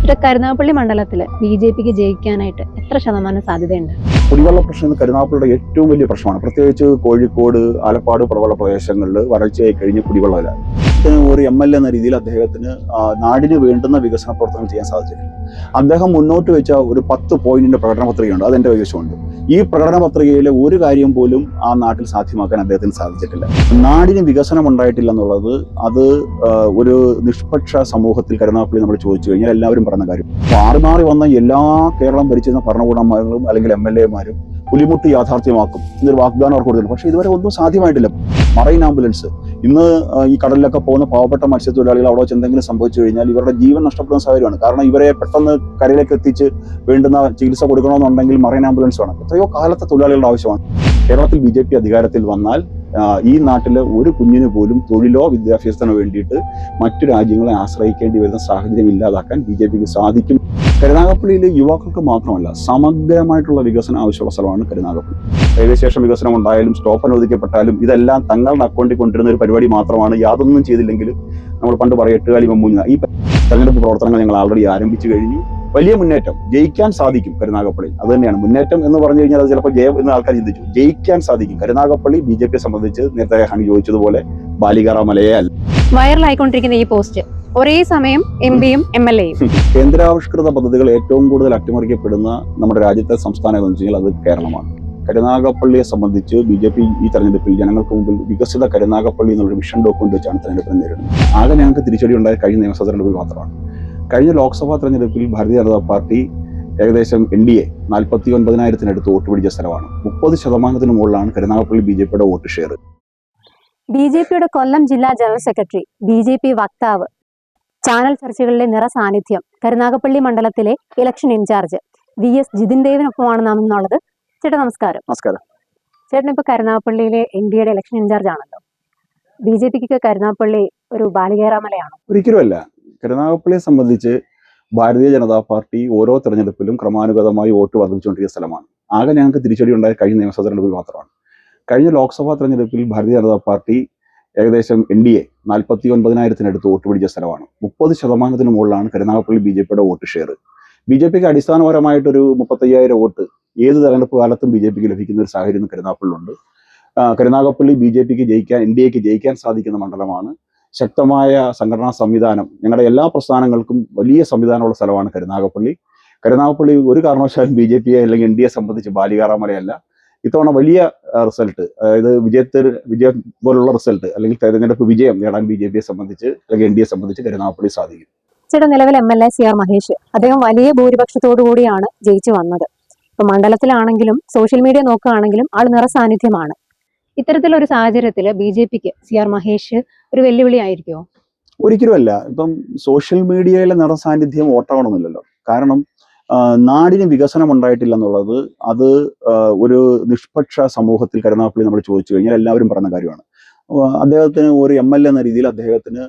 കരുനാഗപ്പള്ളി മണ്ഡലത്തിൽ ബി.ജെ.പിക്ക് ജയിക്കാനായിട്ട് എത്ര ശതമാനം സാധ്യതയുണ്ട്? കുടിവെള്ള പ്രശ്നം കരുനാഗപ്പള്ളിയുടെ ഏറ്റവും വലിയ പ്രശ്നമാണ്. പ്രത്യേകിച്ച് കോഴിക്കോട്, ആലപ്പാട് പുറമുള്ള പ്രദേശങ്ങളിൽ വരൾച്ചയായി കഴിഞ്ഞ് കുടിവെള്ളമില്ല. ഒരു MLA എന്ന രീതിയിൽ അദ്ദേഹത്തിന് നാടിന് വേണ്ടുന്ന വികസന പ്രവർത്തനങ്ങൾ ചെയ്യാൻ സാധിച്ചിട്ടില്ല. അദ്ദേഹം മുന്നോട്ട് വെച്ച ഒരു 10 പോയിന്റിന്റെ പ്രകടന പത്രികയുണ്ട്, അതെന്റെ കൈവശമുണ്ട്. ഈ പ്രകടന പത്രികയിലെ ഒരു കാര്യം പോലും ആ നാട്ടിൽ സാധ്യമാക്കാൻ അദ്ദേഹത്തിന് സാധിച്ചിട്ടില്ല. നാടിന് വികസനം ഉണ്ടായിട്ടില്ല എന്നുള്ളത് അത് ഒരു നിഷ്പക്ഷ സമൂഹത്തിൽ കരുനാഗപ്പള്ളി നമ്മൾ ചോദിച്ചു കഴിഞ്ഞാൽ എല്ലാവരും പറഞ്ഞ കാര്യം. മാറി മാറി വന്ന എല്ലാ കേരളം ഭരിച്ചിരുന്ന ഭരണകൂടന്മാരും അല്ലെങ്കിൽ MLA-മാരും പുലിമുട്ട് യാഥാർത്ഥ്യമാക്കും എന്നൊരു വാഗ്ദാനം അവർക്ക് കൊടുത്തിട്ടുണ്ട്. പക്ഷേ ഇതുവരെ ഒന്നും സാധ്യമായിട്ടില്ല. മറൈൻ ആംബുലൻസ് ഇന്ന് ഈ കടലിലൊക്കെ പോകുന്ന പാവപ്പെട്ട മത്സ്യത്തൊഴിലാളികൾ അവിടെ വെച്ച് എന്തെങ്കിലും സംഭവിച്ചു കഴിഞ്ഞാൽ ഇവരുടെ ജീവൻ നഷ്ടപ്പെടുന്ന സാഹചര്യമാണ്. കാരണം ഇവരെ പെട്ടെന്ന് കരയിലേക്ക് എത്തിച്ച് വേണ്ടുന്ന ചികിത്സ കൊടുക്കണമെന്നുണ്ടെങ്കിൽ മറൈൻ ആംബുലൻസ് വേണം. എത്രയോ കാലത്തെ തൊഴിലാളികളുടെ ആവശ്യമാണ്. കേരളത്തിൽ BJP അധികാരത്തിൽ വന്നാൽ ഈ നാട്ടിലെ ഒരു കുഞ്ഞിന് പോലും തൊഴിലോ വിദ്യാഭ്യാസത്തിനോ വേണ്ടിയിട്ട് മറ്റു രാജ്യങ്ങളെ ആശ്രയിക്കേണ്ടി വരുന്ന സാഹചര്യം ഇല്ലാതാക്കാൻ BJPക്ക് സാധിക്കും. കരുനാഗപ്പള്ളിയിലെ യുവാക്കൾക്ക് മാത്രമല്ല, സമഗ്രമായിട്ടുള്ള വികസനം ആവശ്യമുള്ള സ്ഥലമാണ് കരുനാഗപ്പള്ളി. റെയിൽവേ സ്റ്റേഷൻ വികസനം ഉണ്ടായാലും സ്റ്റോപ്പ് അനുവദിക്കപ്പെട്ടാലും ഇതെല്ലാം തങ്ങളുടെ അക്കൗണ്ടിൽ കൊണ്ടിരുന്ന ഒരു പരിപാടി മാത്രമാണ്. യാതൊന്നും ചെയ്തില്ലെങ്കിൽ നമ്മൾ പണ്ട് പറയും എട്ടുകാലി മമ്മൂഞ്ഞ. ഈ തെരഞ്ഞെടുപ്പ് പ്രവർത്തനങ്ങൾ ഞങ്ങൾ ആൾറെഡി ആരംഭിച്ചു കഴിഞ്ഞു. വലിയ മുന്നേറ്റം, ജയിക്കാൻ സാധിക്കും കരുനാഗപ്പള്ളി. അത് തന്നെയാണ് മുന്നേറ്റം എന്ന് പറഞ്ഞു കഴിഞ്ഞാൽ. അത് ചിലപ്പോൾ ജയം എന്ന് ആൾക്കാർ ചിന്തിച്ചു. ജയിക്കാൻ സാധിക്കും കരുനാഗപ്പള്ളി. BJPയെ സംബന്ധിച്ച് നേരത്തെ ഹണി ചോദിച്ചതുപോലെ ബാലികാറാമലയെ അല്ല. വൈറലായിക്കൊണ്ടിരിക്കുന്ന ഈ പോസ്റ്റ് ഒരേ സമയം MP-യും MLA-യും. കേന്ദ്രാവിഷ്കൃത പദ്ധതികൾ ഏറ്റവും കൂടുതൽ അട്ടിമറിക്കപ്പെടുന്ന നമ്മുടെ രാജ്യത്തെ സംസ്ഥാനം എന്ന് വെച്ച് കഴിഞ്ഞാൽ അത് കേരളമാണ്. കരുനാഗപ്പള്ളിയെ സംബന്ധിച്ച് BJP ഈ തെരഞ്ഞെടുപ്പിൽ ജനങ്ങൾക്ക് മുമ്പിൽ വികസിത കരുനാഗപ്പള്ളി എന്നുള്ള വിഷൻ ഡോക്യുമെന്റ് വെച്ചാണ് തെരഞ്ഞെടുപ്പിനെ നേരിടുന്നത്. ആകെ ഞങ്ങൾക്ക് തിരിച്ചടി ഉണ്ടായ കഴിഞ്ഞ നിയമസഭാ തെരഞ്ഞെടുപ്പിൽ മാത്രമാണ്. കഴിഞ്ഞ ലോക്സഭാ തെരഞ്ഞെടുപ്പിൽ ഭാരതീയ ജനതാ പാർട്ടി ഏകദേശം NDA 49,000-അടുത്ത് വോട്ട് പിടിച്ച സ്ഥലമാണ്. 30% മുകളിലാണ് കരുനാഗപ്പള്ളി BJPയുടെ വോട്ട് ഷെയർ. BJPയുടെ കൊല്ലം ജില്ലാ ജനറൽ സെക്രട്ടറി, BJP വക്താവ്, ചാനൽ ചർച്ചകളിലെ നിറസാന്നിധ്യം, കരുനാഗപ്പള്ളി മണ്ഡലത്തിലെ ഇലക്ഷൻ ഇൻചാർജ് VS ജിതിൻ ദേവിനൊപ്പമാണ് നാം എന്നുള്ളത്. ചേട്ടാ നമസ്കാരം. നമസ്കാരം. ചേട്ടൻ ഇപ്പൊ കരുനാഗപ്പള്ളിയിലെ NDAയുടെ ഇലക്ഷൻ ഇൻചാർജ് ആണല്ലോ. BJPക്ക് കരുനാഗപ്പള്ളി ഒരു ബാലികേറാമലയാണോ? ഒരിക്കലുമല്ല. കരുനാഗപ്പള്ളിയെ സംബന്ധിച്ച് ഭാരതീയ ജനതാ പാർട്ടി ഓരോ തെരഞ്ഞെടുപ്പിലും ക്രമാനുഗതമായി വോട്ട് വർദ്ധിച്ചുകൊണ്ടിരിക്കുന്ന സ്ഥലമാണ്. ആകെ ഞങ്ങൾക്ക് തിരിച്ചടി ഉണ്ടായ കഴിഞ്ഞ നിയമസഭാ തെരഞ്ഞെടുപ്പിൽ മാത്രമാണ്. കഴിഞ്ഞ ലോക്സഭാ തെരഞ്ഞെടുപ്പിൽ ഭാരതീയ ജനതാ പാർട്ടി ഏകദേശം NDA 49,000-അടുത്ത് വോട്ട് പിടിച്ച സ്ഥലമാണ്. 30% മുകളിലാണ് കരുനാഗപ്പള്ളി BJPയുടെ വോട്ട് ഷെയർ. BJPക്ക് അടിസ്ഥാനപരമായിട്ടൊരു 35,000 വോട്ട് ഏത് തെരഞ്ഞെടുപ്പ് കാലത്തും BJPക്ക് ലഭിക്കുന്ന ഒരു സാഹചര്യം കരുനാഗപ്പള്ളിയുണ്ട്. കരുനാഗപ്പള്ളി BJPക്ക് ജയിക്കാൻ, NDAക്ക് ജയിക്കാൻ സാധിക്കുന്ന മണ്ഡലമാണ്. ശക്തമായ സംഘടനാ സംവിധാനം, ഞങ്ങളുടെ എല്ലാ പ്രസ്ഥാനങ്ങൾക്കും വലിയ സംവിധാനമുള്ള സ്ഥലമാണ് കരുനാഗപ്പള്ളി. കരുനാഗപ്പള്ളി ഒരു കാരണവശാലും BJPയെ അല്ലെങ്കിൽ NDAയെ സംബന്ധിച്ച് ബാലികാറാമലയല്ല. ഇത്തവണ വലിയ റിസൾട്ട്, അതായത് വിജയം പോലുള്ള റിസൾട്ട് അല്ലെങ്കിൽ തെരഞ്ഞെടുപ്പ് വിജയം നേടാൻ BJPയെ സംബന്ധിച്ച് അല്ലെങ്കിൽ NDAയെ സംബന്ധിച്ച് കരുനാഗപ്പള്ളി സാധിക്കും. ചേട്ടാ, നിലവിൽ MLA CR മഹേഷ് അദ്ദേഹം വലിയ ഭൂരിപക്ഷത്തോടു കൂടിയാണ് ജയിച്ചു വന്നത്. ഇപ്പൊ മണ്ഡലത്തിലാണെങ്കിലും സോഷ്യൽ മീഡിയ നോക്കുകയാണെങ്കിലും ആൾ നിറസാന്നിധ്യമാണ്. ഇത്തരത്തിലൊരു സാഹചര്യത്തിൽ BJPക്ക് CR മഹേഷ് ഒരു വെല്ലുവിളി ആയിരിക്കുമോ? ഒരിക്കലുമല്ല. ഇപ്പം സോഷ്യൽ മീഡിയയിലെ നിറസാന്നിധ്യം വോട്ടാവണമെന്നില്ലല്ലോ. കാരണം നാടിന് വികസനം ഉണ്ടായിട്ടില്ല എന്നുള്ളത് അത് ഒരു നിഷ്പക്ഷ സമൂഹത്തിൽ കരുനാഗപ്പള്ളി നമ്മൾ ചോദിച്ചു കഴിഞ്ഞാൽ എല്ലാവരും പറഞ്ഞ കാര്യമാണ്. അദ്ദേഹത്തിന് ഒരു MLA എന്ന രീതിയിൽ അദ്ദേഹത്തിന്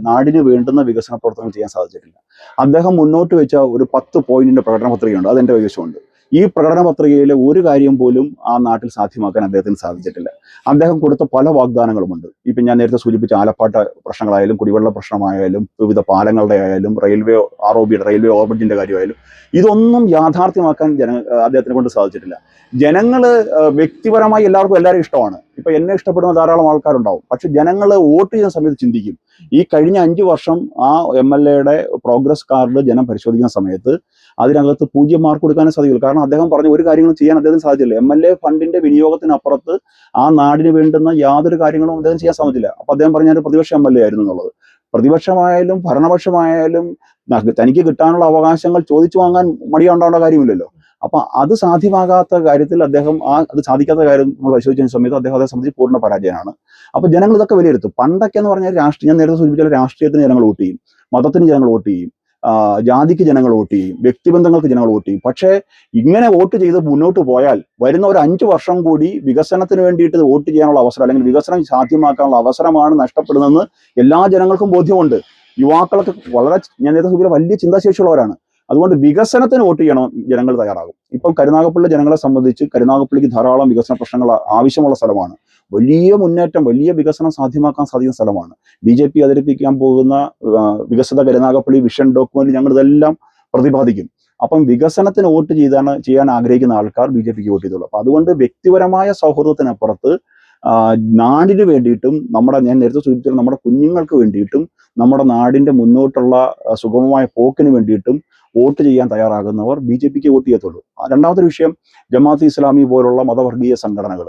നാടിന് വേണ്ടുന്ന വികസന പ്രവർത്തനങ്ങൾ ചെയ്യാൻ സാധിച്ചിട്ടില്ല. അദ്ദേഹം മുന്നോട്ട് വെച്ച ഒരു 10 പോയിന്റിന്റെ പ്രകടന പത്രികയുണ്ട്, അതെന്റെ കൈവശമുണ്ട്. ഈ പ്രകടന പത്രികയിലെ ഒരു കാര്യം പോലും ആ നാട്ടിൽ സാധ്യമാക്കാൻ അദ്ദേഹത്തിന് സാധിച്ചിട്ടില്ല. അദ്ദേഹം കൊടുത്ത പല വാഗ്ദാനങ്ങളുമുണ്ട്. ഇപ്പം ഞാൻ നേരത്തെ സൂചിപ്പിച്ച ആലപ്പാട്ട് പ്രശ്നങ്ങളായാലും കുടിവെള്ള പ്രശ്നമായാലും വിവിധ പാലങ്ങളുടെ ആയാലും റെയിൽവേ റെയിൽവേ ഓവർബ്രിഡ്ജിന്റെ കാര്യമായാലും ഇതൊന്നും യാഥാർത്ഥ്യമാക്കാൻ അദ്ദേഹത്തിനെ കൊണ്ട് സാധിച്ചിട്ടില്ല. ജനങ്ങള് വ്യക്തിപരമായി എല്ലാവരും ഇഷ്ടമാണ്. ഇപ്പൊ എന്നെ ഇഷ്ടപ്പെടുന്ന ധാരാളം ആൾക്കാരുണ്ടാവും. പക്ഷെ ജനങ്ങൾ വോട്ട് ചെയ്യുന്ന സമയത്ത് ചിന്തിക്കും. ഈ കഴിഞ്ഞ 5 വർഷം ആ MLAയുടെ പ്രോഗ്രസ് കാർഡ് ജനം പരിശോധിക്കുന്ന സമയത്ത് അതിനകത്ത് 0 മാർക്ക് കൊടുക്കാനേ സാധിക്കുള്ളൂ. കാരണം അദ്ദേഹം പറഞ്ഞ ഒരു കാര്യങ്ങളും ചെയ്യാൻ അദ്ദേഹത്തിന് സാധിച്ചില്ല. MLA ഫണ്ടിന്റെ വിനിയോഗത്തിനപ്പുറത്ത് ആ നാടിന് വേണ്ടുന്ന യാതൊരു കാര്യങ്ങളും അദ്ദേഹം ചെയ്യാൻ സാധിച്ചില്ല. അപ്പൊ അദ്ദേഹം പറഞ്ഞ പ്രതിപക്ഷ MLA ആയിരുന്നു എന്നുള്ളത്. പ്രതിപക്ഷമായാലും ഭരണപക്ഷമായാലും തനിക്ക് കിട്ടാനുള്ള അവകാശങ്ങൾ ചോദിച്ചു വാങ്ങാൻ മടിയുണ്ടാവേണ്ട കാര്യമില്ലല്ലോ. അപ്പൊ അത് സാധ്യമാകാത്ത കാര്യത്തിൽ അദ്ദേഹം അത് സാധിക്കാത്ത കാര്യം നമ്മൾ പരിശോധിച്ച സമയത്ത് അദ്ദേഹത്തെ സംബന്ധിച്ച് പൂർണ്ണ പരാജയമാണ്. അപ്പൊ ജനങ്ങൾ ഇതൊക്കെ വിലയിരുത്തും. പണ്ടൊക്കെ എന്ന് പറഞ്ഞാൽ ഞാൻ നേരത്തെ സൂചിപ്പിച്ചാൽ രാഷ്ട്രീയത്തിന് ജനങ്ങൾ വോട്ട് ചെയ്യും, മതത്തിന് ജനങ്ങൾ വോട്ട് ചെയ്യും, ജാതിക്ക് ജനങ്ങൾ വോട്ട് ചെയ്യും, വ്യക്തിബന്ധങ്ങൾക്ക് ജനങ്ങൾ വോട്ട് ചെയ്യും. പക്ഷേ ഇങ്ങനെ വോട്ട് ചെയ്ത് മുന്നോട്ട് പോയാൽ വരുന്ന ഒരു 5 വർഷം കൂടി വികസനത്തിന് വേണ്ടിയിട്ട് വോട്ട് ചെയ്യാനുള്ള അവസരം അല്ലെങ്കിൽ വികസനം സാധ്യമാക്കാനുള്ള അവസരമാണ് നഷ്ടപ്പെടുന്നതെന്ന് എല്ലാ ജനങ്ങൾക്കും ബോധ്യമുണ്ട്. യുവാക്കളൊക്കെ ഞാൻ നേരത്തെ സൂചിപ്പിച്ച വലിയ ചിന്താശേഷിയുള്ളവരാണ്. അതുകൊണ്ട് വികസനത്തിന് വോട്ട് ചെയ്യണം ജനങ്ങൾ തയ്യാറാകും. ഇപ്പം കരുനാഗപ്പള്ളി ജനങ്ങളെ സംബന്ധിച്ച് കരുനാഗപ്പള്ളിക്ക് ധാരാളം വികസന പ്രശ്നങ്ങൾ ആവശ്യമുള്ള സ്ഥലമാണ്. വലിയ മുന്നേറ്റം, വലിയ വികസനം സാധ്യമാക്കാൻ സാധിക്കുന്ന സ്ഥലമാണ്. BJP അവതരിപ്പിക്കാൻ പോകുന്ന വികസിത കരുനാഗപ്പള്ളി വിഷൻ ഡോക്യുമെന്റ് ഞങ്ങൾ ഇതെല്ലാം പ്രതിപാദിക്കും. അപ്പം വികസനത്തിന് വോട്ട് ചെയ്യാൻ ആഗ്രഹിക്കുന്ന ആൾക്കാർ BJPക്ക് വോട്ട് ചെയ്തോളൂ. അപ്പൊ അതുകൊണ്ട് വ്യക്തിപരമായ സൗഹൃദത്തിനപ്പുറത്ത് നാടിന് വേണ്ടിയിട്ടും ഞാൻ നേരത്തെ സൂചിപ്പിച്ച നമ്മുടെ കുഞ്ഞുങ്ങൾക്ക് വേണ്ടിയിട്ടും നമ്മുടെ നാടിന്റെ മുന്നോട്ടുള്ള സുഗമമായ പോക്കിന് വേണ്ടിയിട്ടും വോട്ട് ചെയ്യാൻ തയ്യാറാകുന്നവർ BJPക്ക് വോട്ട് ചെയ്യത്തുള്ളൂ. രണ്ടാമത്തെ വിഷയം, ജമാഅത്ത് ഇസ്ലാമി പോലുള്ള മതവർഗീയ സംഘടനകൾ,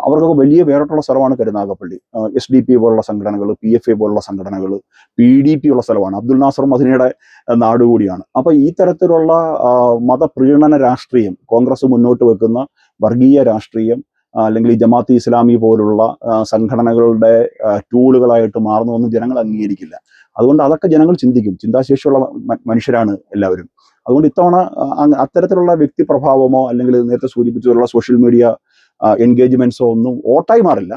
അവർക്കൊക്കെ വലിയ വേറിട്ടുള്ള സ്ഥലമാണ് കരുനാഗപ്പള്ളി. SDP പോലുള്ള സംഘടനകൾ, PFA പോലുള്ള സംഘടനകൾ, PDP ഉള്ള സ്ഥലമാണ്. അബ്ദുൽ നാസർ മദനിയുടെ നാടുകൂടിയാണ്. അപ്പൊ ഈ തരത്തിലുള്ള മതപ്രീണന രാഷ്ട്രീയം, കോൺഗ്രസ് മുന്നോട്ട് വെക്കുന്ന വർഗീയ രാഷ്ട്രീയം, അല്ലെങ്കിൽ ഈ ജമാഅത്ത് ഇസ്ലാമി പോലുള്ള സംഘടനകളുടെ ടൂളുകളായിട്ട് മാറുന്നതൊന്നും ജനങ്ങൾ അംഗീകരിക്കില്ല. അതുകൊണ്ട് അതൊക്കെ ജനങ്ങൾ ചിന്തിക്കും. ചിന്താശേഷിയുള്ള മനുഷ്യരാണ് എല്ലാവരും. അതുകൊണ്ട് ഇത്തവണ അത്തരത്തിലുള്ള വ്യക്തിപ്രഭാവമോ അല്ലെങ്കിൽ നേരത്തെ സൂചിപ്പിച്ചുള്ള സോഷ്യൽ മീഡിയ എൻഗേജ്മെന്റ്സോ ഒന്നും വോട്ടായി മാറില്ല.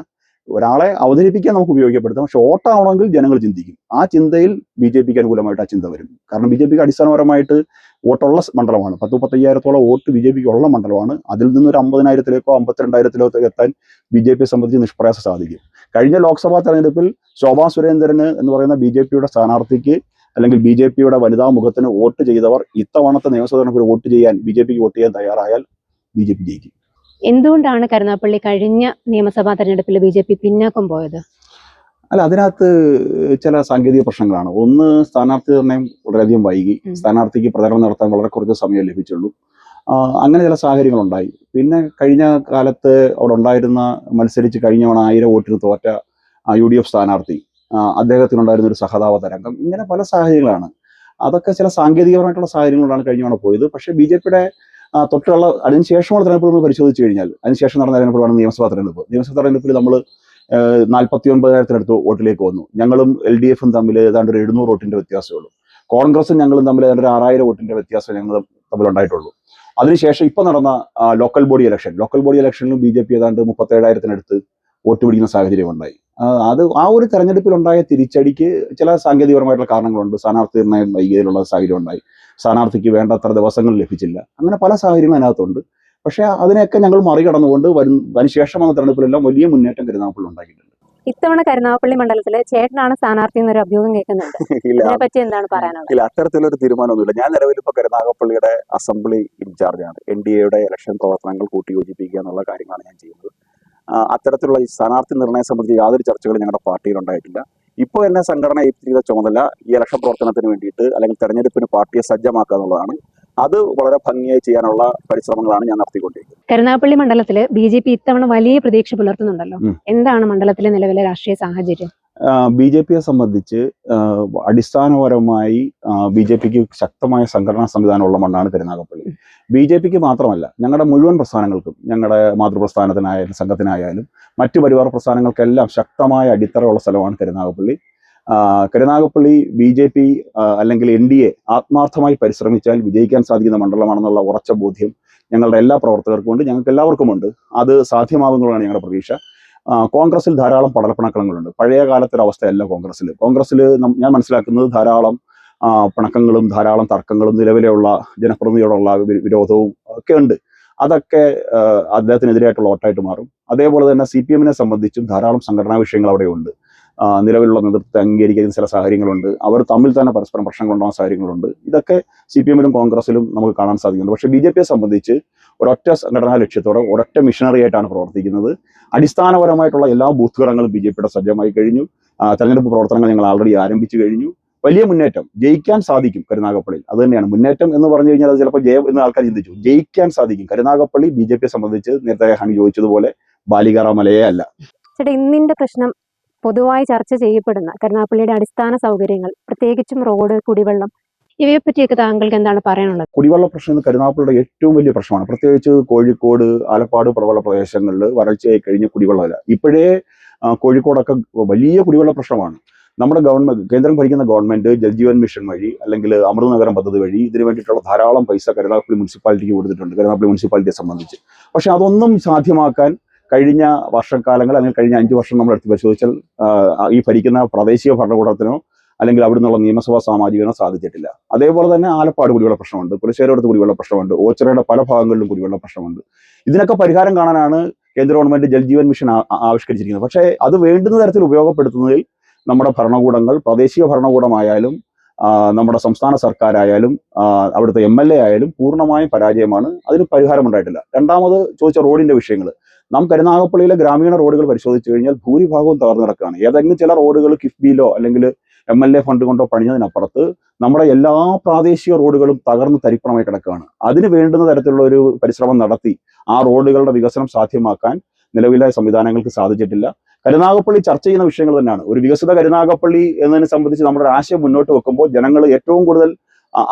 ഒരാളെ അവതരിപ്പിക്കാൻ നമുക്ക് ഉപയോഗപ്പെടുത്താം, പക്ഷെ വോട്ടാവണമെങ്കിൽ ജനങ്ങൾ ചിന്തിക്കും. ആ ചിന്തയിൽ BJPക്ക് അനുകൂലമായിട്ട് ആ ചിന്ത വരും. കാരണം BJPക്ക് അടിസ്ഥാനപരമായിട്ട് വോട്ടുള്ള മണ്ഡലമാണ്. 10-15,000 വോട്ട് BJPക്ക് ഉള്ള മണ്ഡലമാണ്. അതിൽ നിന്നൊരു 50,000-ലേക്കോ 52,000-ലേക്കോ എത്താൻ BJPയെ സംബന്ധിച്ച് നിഷ്പ്രയാസം സാധിക്കും. കഴിഞ്ഞ ലോക്സഭാ തെരഞ്ഞെടുപ്പിൽ ശോഭാ സുരേന്ദ്രന് എന്ന് പറയുന്ന BJPയുടെ സ്ഥാനാർത്ഥിക്ക് അല്ലെങ്കിൽ BJPയുടെ വനിതാ മുഖത്തിന് വോട്ട് ചെയ്തവർ ഇത്തവണത്തെ നിയമസഭാ തെരഞ്ഞെടുപ്പിൽ വോട്ട് ചെയ്യാൻ BJPക്ക് വോട്ട് ചെയ്യാൻ തയ്യാറായാൽ BJP ജയിക്കും. എന്തുകൊണ്ടാണ് കരുനാഗപ്പള്ളി കഴിഞ്ഞ നിയമസഭാ തെരഞ്ഞെടുപ്പിൽ BJP പിന്നാക്കം പോയത്? അല്ല, അതിനകത്ത് ചില സാങ്കേതിക പ്രശ്നങ്ങളാണ്. ഒന്ന്, സ്ഥാനാർത്ഥി നിർണ്ണയം വളരെയധികം വൈകി. സ്ഥാനാർത്ഥിക്ക് പ്രചരണം നടത്താൻ വളരെ കുറച്ച് സമയം ലഭിച്ചുള്ളൂ. അങ്ങനെ ചില സാഹചര്യങ്ങളുണ്ടായി. പിന്നെ കഴിഞ്ഞ കാലത്ത് അവിടെ ഉണ്ടായിരുന്ന മത്സരിച്ച് കഴിഞ്ഞ 1000 വോട്ടിന് തോറ്റ UDF സ്ഥാനാർത്ഥി, അദ്ദേഹത്തിനുണ്ടായിരുന്ന ഒരു സഹതാപ തരംഗം, ഇങ്ങനെ പല സാഹചര്യങ്ങളാണ്. അതൊക്കെ ചില സാങ്കേതികപരമായിട്ടുള്ള സാഹചര്യങ്ങളാണ് കഴിഞ്ഞ തവണ പോയത്. പക്ഷേ BJPയുടെ തൊട്ടുള്ള അതിനുശേഷമുള്ള തെരഞ്ഞെടുപ്പ് നമ്മൾ പരിശോധിച്ച് കഴിഞ്ഞാൽ, അതിനുശേഷം നടന്ന തെരഞ്ഞെടുപ്പാണ് നിയമസഭാ തെരഞ്ഞെടുപ്പിൽ നമ്മൾ 49,000-അടുത്ത് വോട്ടിലേക്ക് വന്നു. ഞങ്ങളും LDFും തമ്മിൽ ഏതാണ്ട് ഒരു 700 വോട്ടിന്റെ വ്യത്യാസമേ ഉള്ളൂ. കോൺഗ്രസും ഞങ്ങളും തമ്മിൽ ഏതാണ്ട് ഒരു 6,000 വോട്ടിന്റെ വ്യത്യാസം ഞങ്ങൾ തമ്മിൽ ഉണ്ടായിട്ടുള്ളൂ. അതിനുശേഷം ഇപ്പൊ നടന്ന ലോക്കൽ ബോഡി ഇലക്ഷനിലും BJP ഏതാണ്ട് 37,000-അടുത്ത് വോട്ട് പിടിക്കുന്ന സാഹചര്യം ഉണ്ടായി. അത് ആ ഒരു തെരഞ്ഞെടുപ്പിലുണ്ടായ തിരിച്ചടിക്ക് ചില സാങ്കേതികപരമായിട്ടുള്ള കാരണങ്ങളുണ്ട്. സ്ഥാനാർത്ഥി നിർണ്ണയം വൈകിയതിലുള്ള സാഹചര്യം ഉണ്ടായി. സ്ഥാനാർത്ഥിക്ക് വേണ്ടത്ര ദിവസങ്ങൾ ലഭിച്ചില്ല. അങ്ങനെ പല സാഹചര്യങ്ങളും അതിനകത്തുണ്ട്. പക്ഷെ അതിനെയൊക്കെ ഞങ്ങൾ മറികടന്നുകൊണ്ട് അതിനുശേഷം വന്ന തെരഞ്ഞെടുപ്പിലെല്ലാം വലിയ മുന്നേറ്റം കരുനാഗപ്പള്ളി ഉണ്ടാക്കിയിട്ടുണ്ട്. ഇത്തവണ കരുനാഗപ്പള്ളി മണ്ഡലത്തില് ചേട്ടനാണ് സ്ഥാനാർത്ഥി എന്നൊരു അഭ്യൂഹം കേൾക്കുന്നുണ്ട്. ഇതിനെപ്പറ്റി എന്താണ് പറയാനുള്ളത്? ഇല്ല, അത്തരത്തിലൊരു തീരുമാനമൊന്നുമില്ല. ഞാൻ നിലവിൽ ഇപ്പൊ കരുനാഗപ്പള്ളിയുടെ അസംബ്ലി ഇൻചാർജാണ്. NDAയുടെ ഇലക്ഷൻ പ്രവർത്തനങ്ങൾ കൂട്ടിയോജിപ്പിക്കുക എന്നുള്ള കാര്യങ്ങളാണ് ഞാൻ ചെയ്യുന്നത്. അത്തരത്തിലുള്ള ഈ സ്ഥാനാർത്ഥി നിർണ്ണയം സംബന്ധിച്ച് യാതൊരു ചർച്ചകളും ഞങ്ങളുടെ പാർട്ടിയിൽ ഉണ്ടായിട്ടില്ല. ഇപ്പോൾ എന്നെ സംഘടന ഏൽപ്പിച്ച ചുമതല ഈ ഇലക്ഷൻ പ്രവർത്തനത്തിന് വേണ്ടിയിട്ട് അല്ലെങ്കിൽ തെരഞ്ഞെടുപ്പിന് പാർട്ടിയെ സജ്ജമാക്കുക എന്നുള്ളതാണ്. അത് വളരെ ഭംഗിയായി ചെയ്യാനുള്ള പരിശ്രമങ്ങളാണ് ഞാൻ നടത്തിക്കൊണ്ടിരിക്കുന്നത്. കരുനാഗപ്പള്ളി മണ്ഡലത്തില് BJP ഇത്തവണ വലിയ പ്രതീക്ഷ പുലർത്തുന്നുണ്ടല്ലോ. എന്താണ് മണ്ഡലത്തിലെ നിലവിലെ രാഷ്ട്രീയ സാഹചര്യം? BJPയെ സംബന്ധിച്ച് അടിസ്ഥാനപരമായി BJPക്ക് ശക്തമായ സംഘടനാ സംവിധാനമുള്ള മണ്ണാണ് കരുനാഗപ്പള്ളി. BJPക്ക് മാത്രമല്ല, ഞങ്ങളുടെ മുഴുവൻ പ്രസ്ഥാനങ്ങൾക്കും, ഞങ്ങളുടെ മാതൃപ്രസ്ഥാനത്തിനായാലും സംഘത്തിനായാലും മറ്റു പരിവാർ പ്രസ്ഥാനങ്ങൾക്കെല്ലാം ശക്തമായ അടിത്തറയുള്ള സ്ഥലമാണ് കരുനാഗപ്പള്ളി. കരുനാഗപ്പള്ളി BJP അല്ലെങ്കിൽ NDA ആത്മാർത്ഥമായി പരിശ്രമിച്ചാൽ വിജയിക്കാൻ സാധിക്കുന്ന മണ്ഡലമാണെന്നുള്ള ഉറച്ച ബോധ്യം ഞങ്ങളുടെ എല്ലാ പ്രവർത്തകർക്കും ഉണ്ട്, ഞങ്ങൾക്ക് എല്ലാവർക്കുമുണ്ട്. അത് സാധ്യമാകുന്നതാണ് ഞങ്ങളുടെ പ്രതീക്ഷ. കോൺഗ്രസിൽ ധാരാളം പടലപ്പിണക്കങ്ങളുണ്ട്. പഴയ കാലത്തൊരവസ്ഥയല്ല കോൺഗ്രസിൽ ഞാൻ മനസ്സിലാക്കുന്നത് ധാരാളം പിണക്കങ്ങളും ധാരാളം തർക്കങ്ങളും നിലവിലെയുള്ള ജനപ്രതിനിധിയോടുള്ള വിരോധവും ഒക്കെ ഉണ്ട്. അതൊക്കെ അദ്ദേഹത്തിനെതിരായിട്ടുള്ള വോട്ടായിട്ട് മാറും. അതേപോലെ തന്നെ CPMനെ സംബന്ധിച്ചും ധാരാളം സംഘടനാ വിഷയങ്ങൾ അവിടെ ഉണ്ട്. നിലവിലുള്ള നേതൃത്വത്തെ അംഗീകരിക്കുന്ന ചില സാഹചര്യങ്ങളുണ്ട്. അവർ തമ്മിൽ തന്നെ പരസ്പരം പ്രശ്നങ്ങളുണ്ടാകുന്ന സാഹചര്യങ്ങളുണ്ട്. ഇതൊക്കെ CPMലും കോൺഗ്രസിലും നമുക്ക് കാണാൻ സാധിക്കുന്നുണ്ട്. പക്ഷേ BJPയെ സംബന്ധിച്ച് ഒരൊറ്റ സംഘടനാ ലക്ഷ്യത്തോടെ ഒരൊറ്റ മിഷനറി ആയിട്ടാണ് പ്രവർത്തിക്കുന്നത്. അടിസ്ഥാനപരമായിട്ടുള്ള എല്ലാ ബൂത്ത് ഘടകങ്ങളും BJPയുടെ സജ്ജമായി കഴിഞ്ഞു. തെരഞ്ഞെടുപ്പ് പ്രവർത്തനങ്ങൾ ഞങ്ങൾ ആൾറെഡി ആരംഭിച്ചു കഴിഞ്ഞു. വലിയ മുന്നേറ്റം, ജയിക്കാൻ സാധിക്കും കരുനാഗപ്പള്ളിയിൽ. അത് തന്നെയാണ് മുന്നേറ്റം എന്ന് പറഞ്ഞു കഴിഞ്ഞാൽ. അത് ചിലപ്പോൾ ജയം എന്ന് ആൾക്കാർ ചിന്തിച്ചു. ജയിക്കാൻ സാധിക്കും. കരുനാഗപ്പള്ളി BJPയെ സംബന്ധിച്ച് നേരത്തെ ഹണി ചോദിച്ചതുപോലെ ബാലികാറാമലയേ അല്ല. ചേട്ടാ, ഇന്നിന്റെ പ്രശ്നം പൊതുവായി ചർച്ച ചെയ്യപ്പെടുന്ന കരുനാഗപ്പള്ളിയുടെ അടിസ്ഥാന സൗകര്യങ്ങൾ, പ്രത്യേകിച്ചും റോഡ്, കുടിവെള്ളം, ഇവയെ പറ്റിയൊക്കെ താങ്കൾക്ക് എന്താണ് പറയാനുള്ളത്? കുടിവെള്ള പ്രശ്നം കരുനാഗപ്പള്ളിയുടെ ഏറ്റവും വലിയ പ്രശ്നമാണ്. പ്രത്യേകിച്ച് കോഴിക്കോട്, ആലപ്പാട്, പ്രബല പ്രദേശങ്ങളിൽ വരൾച്ചയായി കഴിഞ്ഞ കുടിവെള്ളമില്ല. ഇപ്പോഴേ കോഴിക്കോടൊക്കെ വലിയ കുടിവെള്ള പ്രശ്നമാണ്. നമ്മുടെ കേന്ദ്രം ഭരിക്കുന്ന ഗവൺമെന്റ് ജൽജീവൻ മിഷൻ വഴി അല്ലെങ്കിൽ അമൃത് നഗരം പദ്ധതി വഴി ഇതിനു വേണ്ടിയിട്ടുള്ള ധാരാളം പൈസ കരുനാഗപ്പള്ളി മുനിസിപ്പാലിറ്റിക്ക് കൊടുത്തിട്ടുണ്ട്, കരുനാഗപ്പള്ളി മുനിസിപ്പാലിറ്റിയെ സംബന്ധിച്ച്. പക്ഷെ അതൊന്നും സാധ്യമാക്കാൻ കഴിഞ്ഞ വർഷക്കാലങ്ങൾ അല്ലെങ്കിൽ കഴിഞ്ഞ 5 വർഷം നമ്മൾ എടുത്ത് പരിശോധിച്ചാൽ ഈ ഭരിക്കുന്ന പ്രാദേശിക ഭരണകൂടത്തിനോ അല്ലെങ്കിൽ അവിടെ നിന്നുള്ള നിയമസഭാ സാമാജികനോ സാധിച്ചിട്ടില്ല. അതേപോലെ തന്നെ ആലപ്പാട് കുടിവെള്ള പ്രശ്നമുണ്ട്, പുലശ്ശേരിയോടത്ത് കുടിവെള്ള പ്രശ്നമുണ്ട്, ഓച്ചിറയുടെ പല ഭാഗങ്ങളിലും കുടിവെള്ള പ്രശ്നമുണ്ട്. ഇതിനൊക്കെ പരിഹാരം കാണാനാണ് കേന്ദ്ര ഗവൺമെന്റ് ജൽജീവൻ മിഷൻ ആവിഷ്കരിച്ചിരിക്കുന്നത്. പക്ഷേ അത് വേണ്ടുന്ന തരത്തിൽ ഉപയോഗപ്പെടുത്തുന്നതിൽ നമ്മുടെ ഭരണകൂടങ്ങൾ, പ്രാദേശിക ഭരണകൂടമായാലും നമ്മുടെ സംസ്ഥാന സർക്കാരായാലും അവിടുത്തെ MLA ആയാലും പൂർണ്ണമായും പരാജയമാണ്. അതിന് പരിഹാരം ഉണ്ടായിട്ടില്ല. രണ്ടാമത് ചോദിച്ച റോഡിന്റെ വിഷയങ്ങൾ, നാം കരുനാഗപ്പള്ളിയിലെ ഗ്രാമീണ റോഡുകൾ പരിശോധിച്ചു കഴിഞ്ഞാൽ ഭൂരിഭാഗവും തകർന്നു കിടക്കുകയാണ്. ഏതെങ്കിലും ചില റോഡുകൾ കിഫ്ബിയിലോ അല്ലെങ്കിൽ MLA ഫണ്ട് കൊണ്ടോ പണിഞ്ഞതിനപ്പുറത്ത് നമ്മുടെ എല്ലാ പ്രാദേശിക റോഡുകളും തകർന്ന് തരിപ്പണമായി കിടക്കുകയാണ്. അതിന് വേണ്ടുന്ന തരത്തിലുള്ള ഒരു പരിശ്രമം നടത്തി ആ റോഡുകളുടെ വികസനം സാധ്യമാക്കാൻ നിലവിലെ സംവിധാനങ്ങൾക്ക് സാധിച്ചിട്ടില്ല. കരുനാഗപ്പള്ളി ചർച്ച ചെയ്യുന്ന വിഷയങ്ങൾ തന്നെയാണ്. ഒരു വികസിത കരുനാഗപ്പള്ളി എന്നതിനെ സംബന്ധിച്ച് നമ്മുടെ ഒരു ആശയം മുന്നോട്ട് വെക്കുമ്പോൾ ജനങ്ങൾ ഏറ്റവും കൂടുതൽ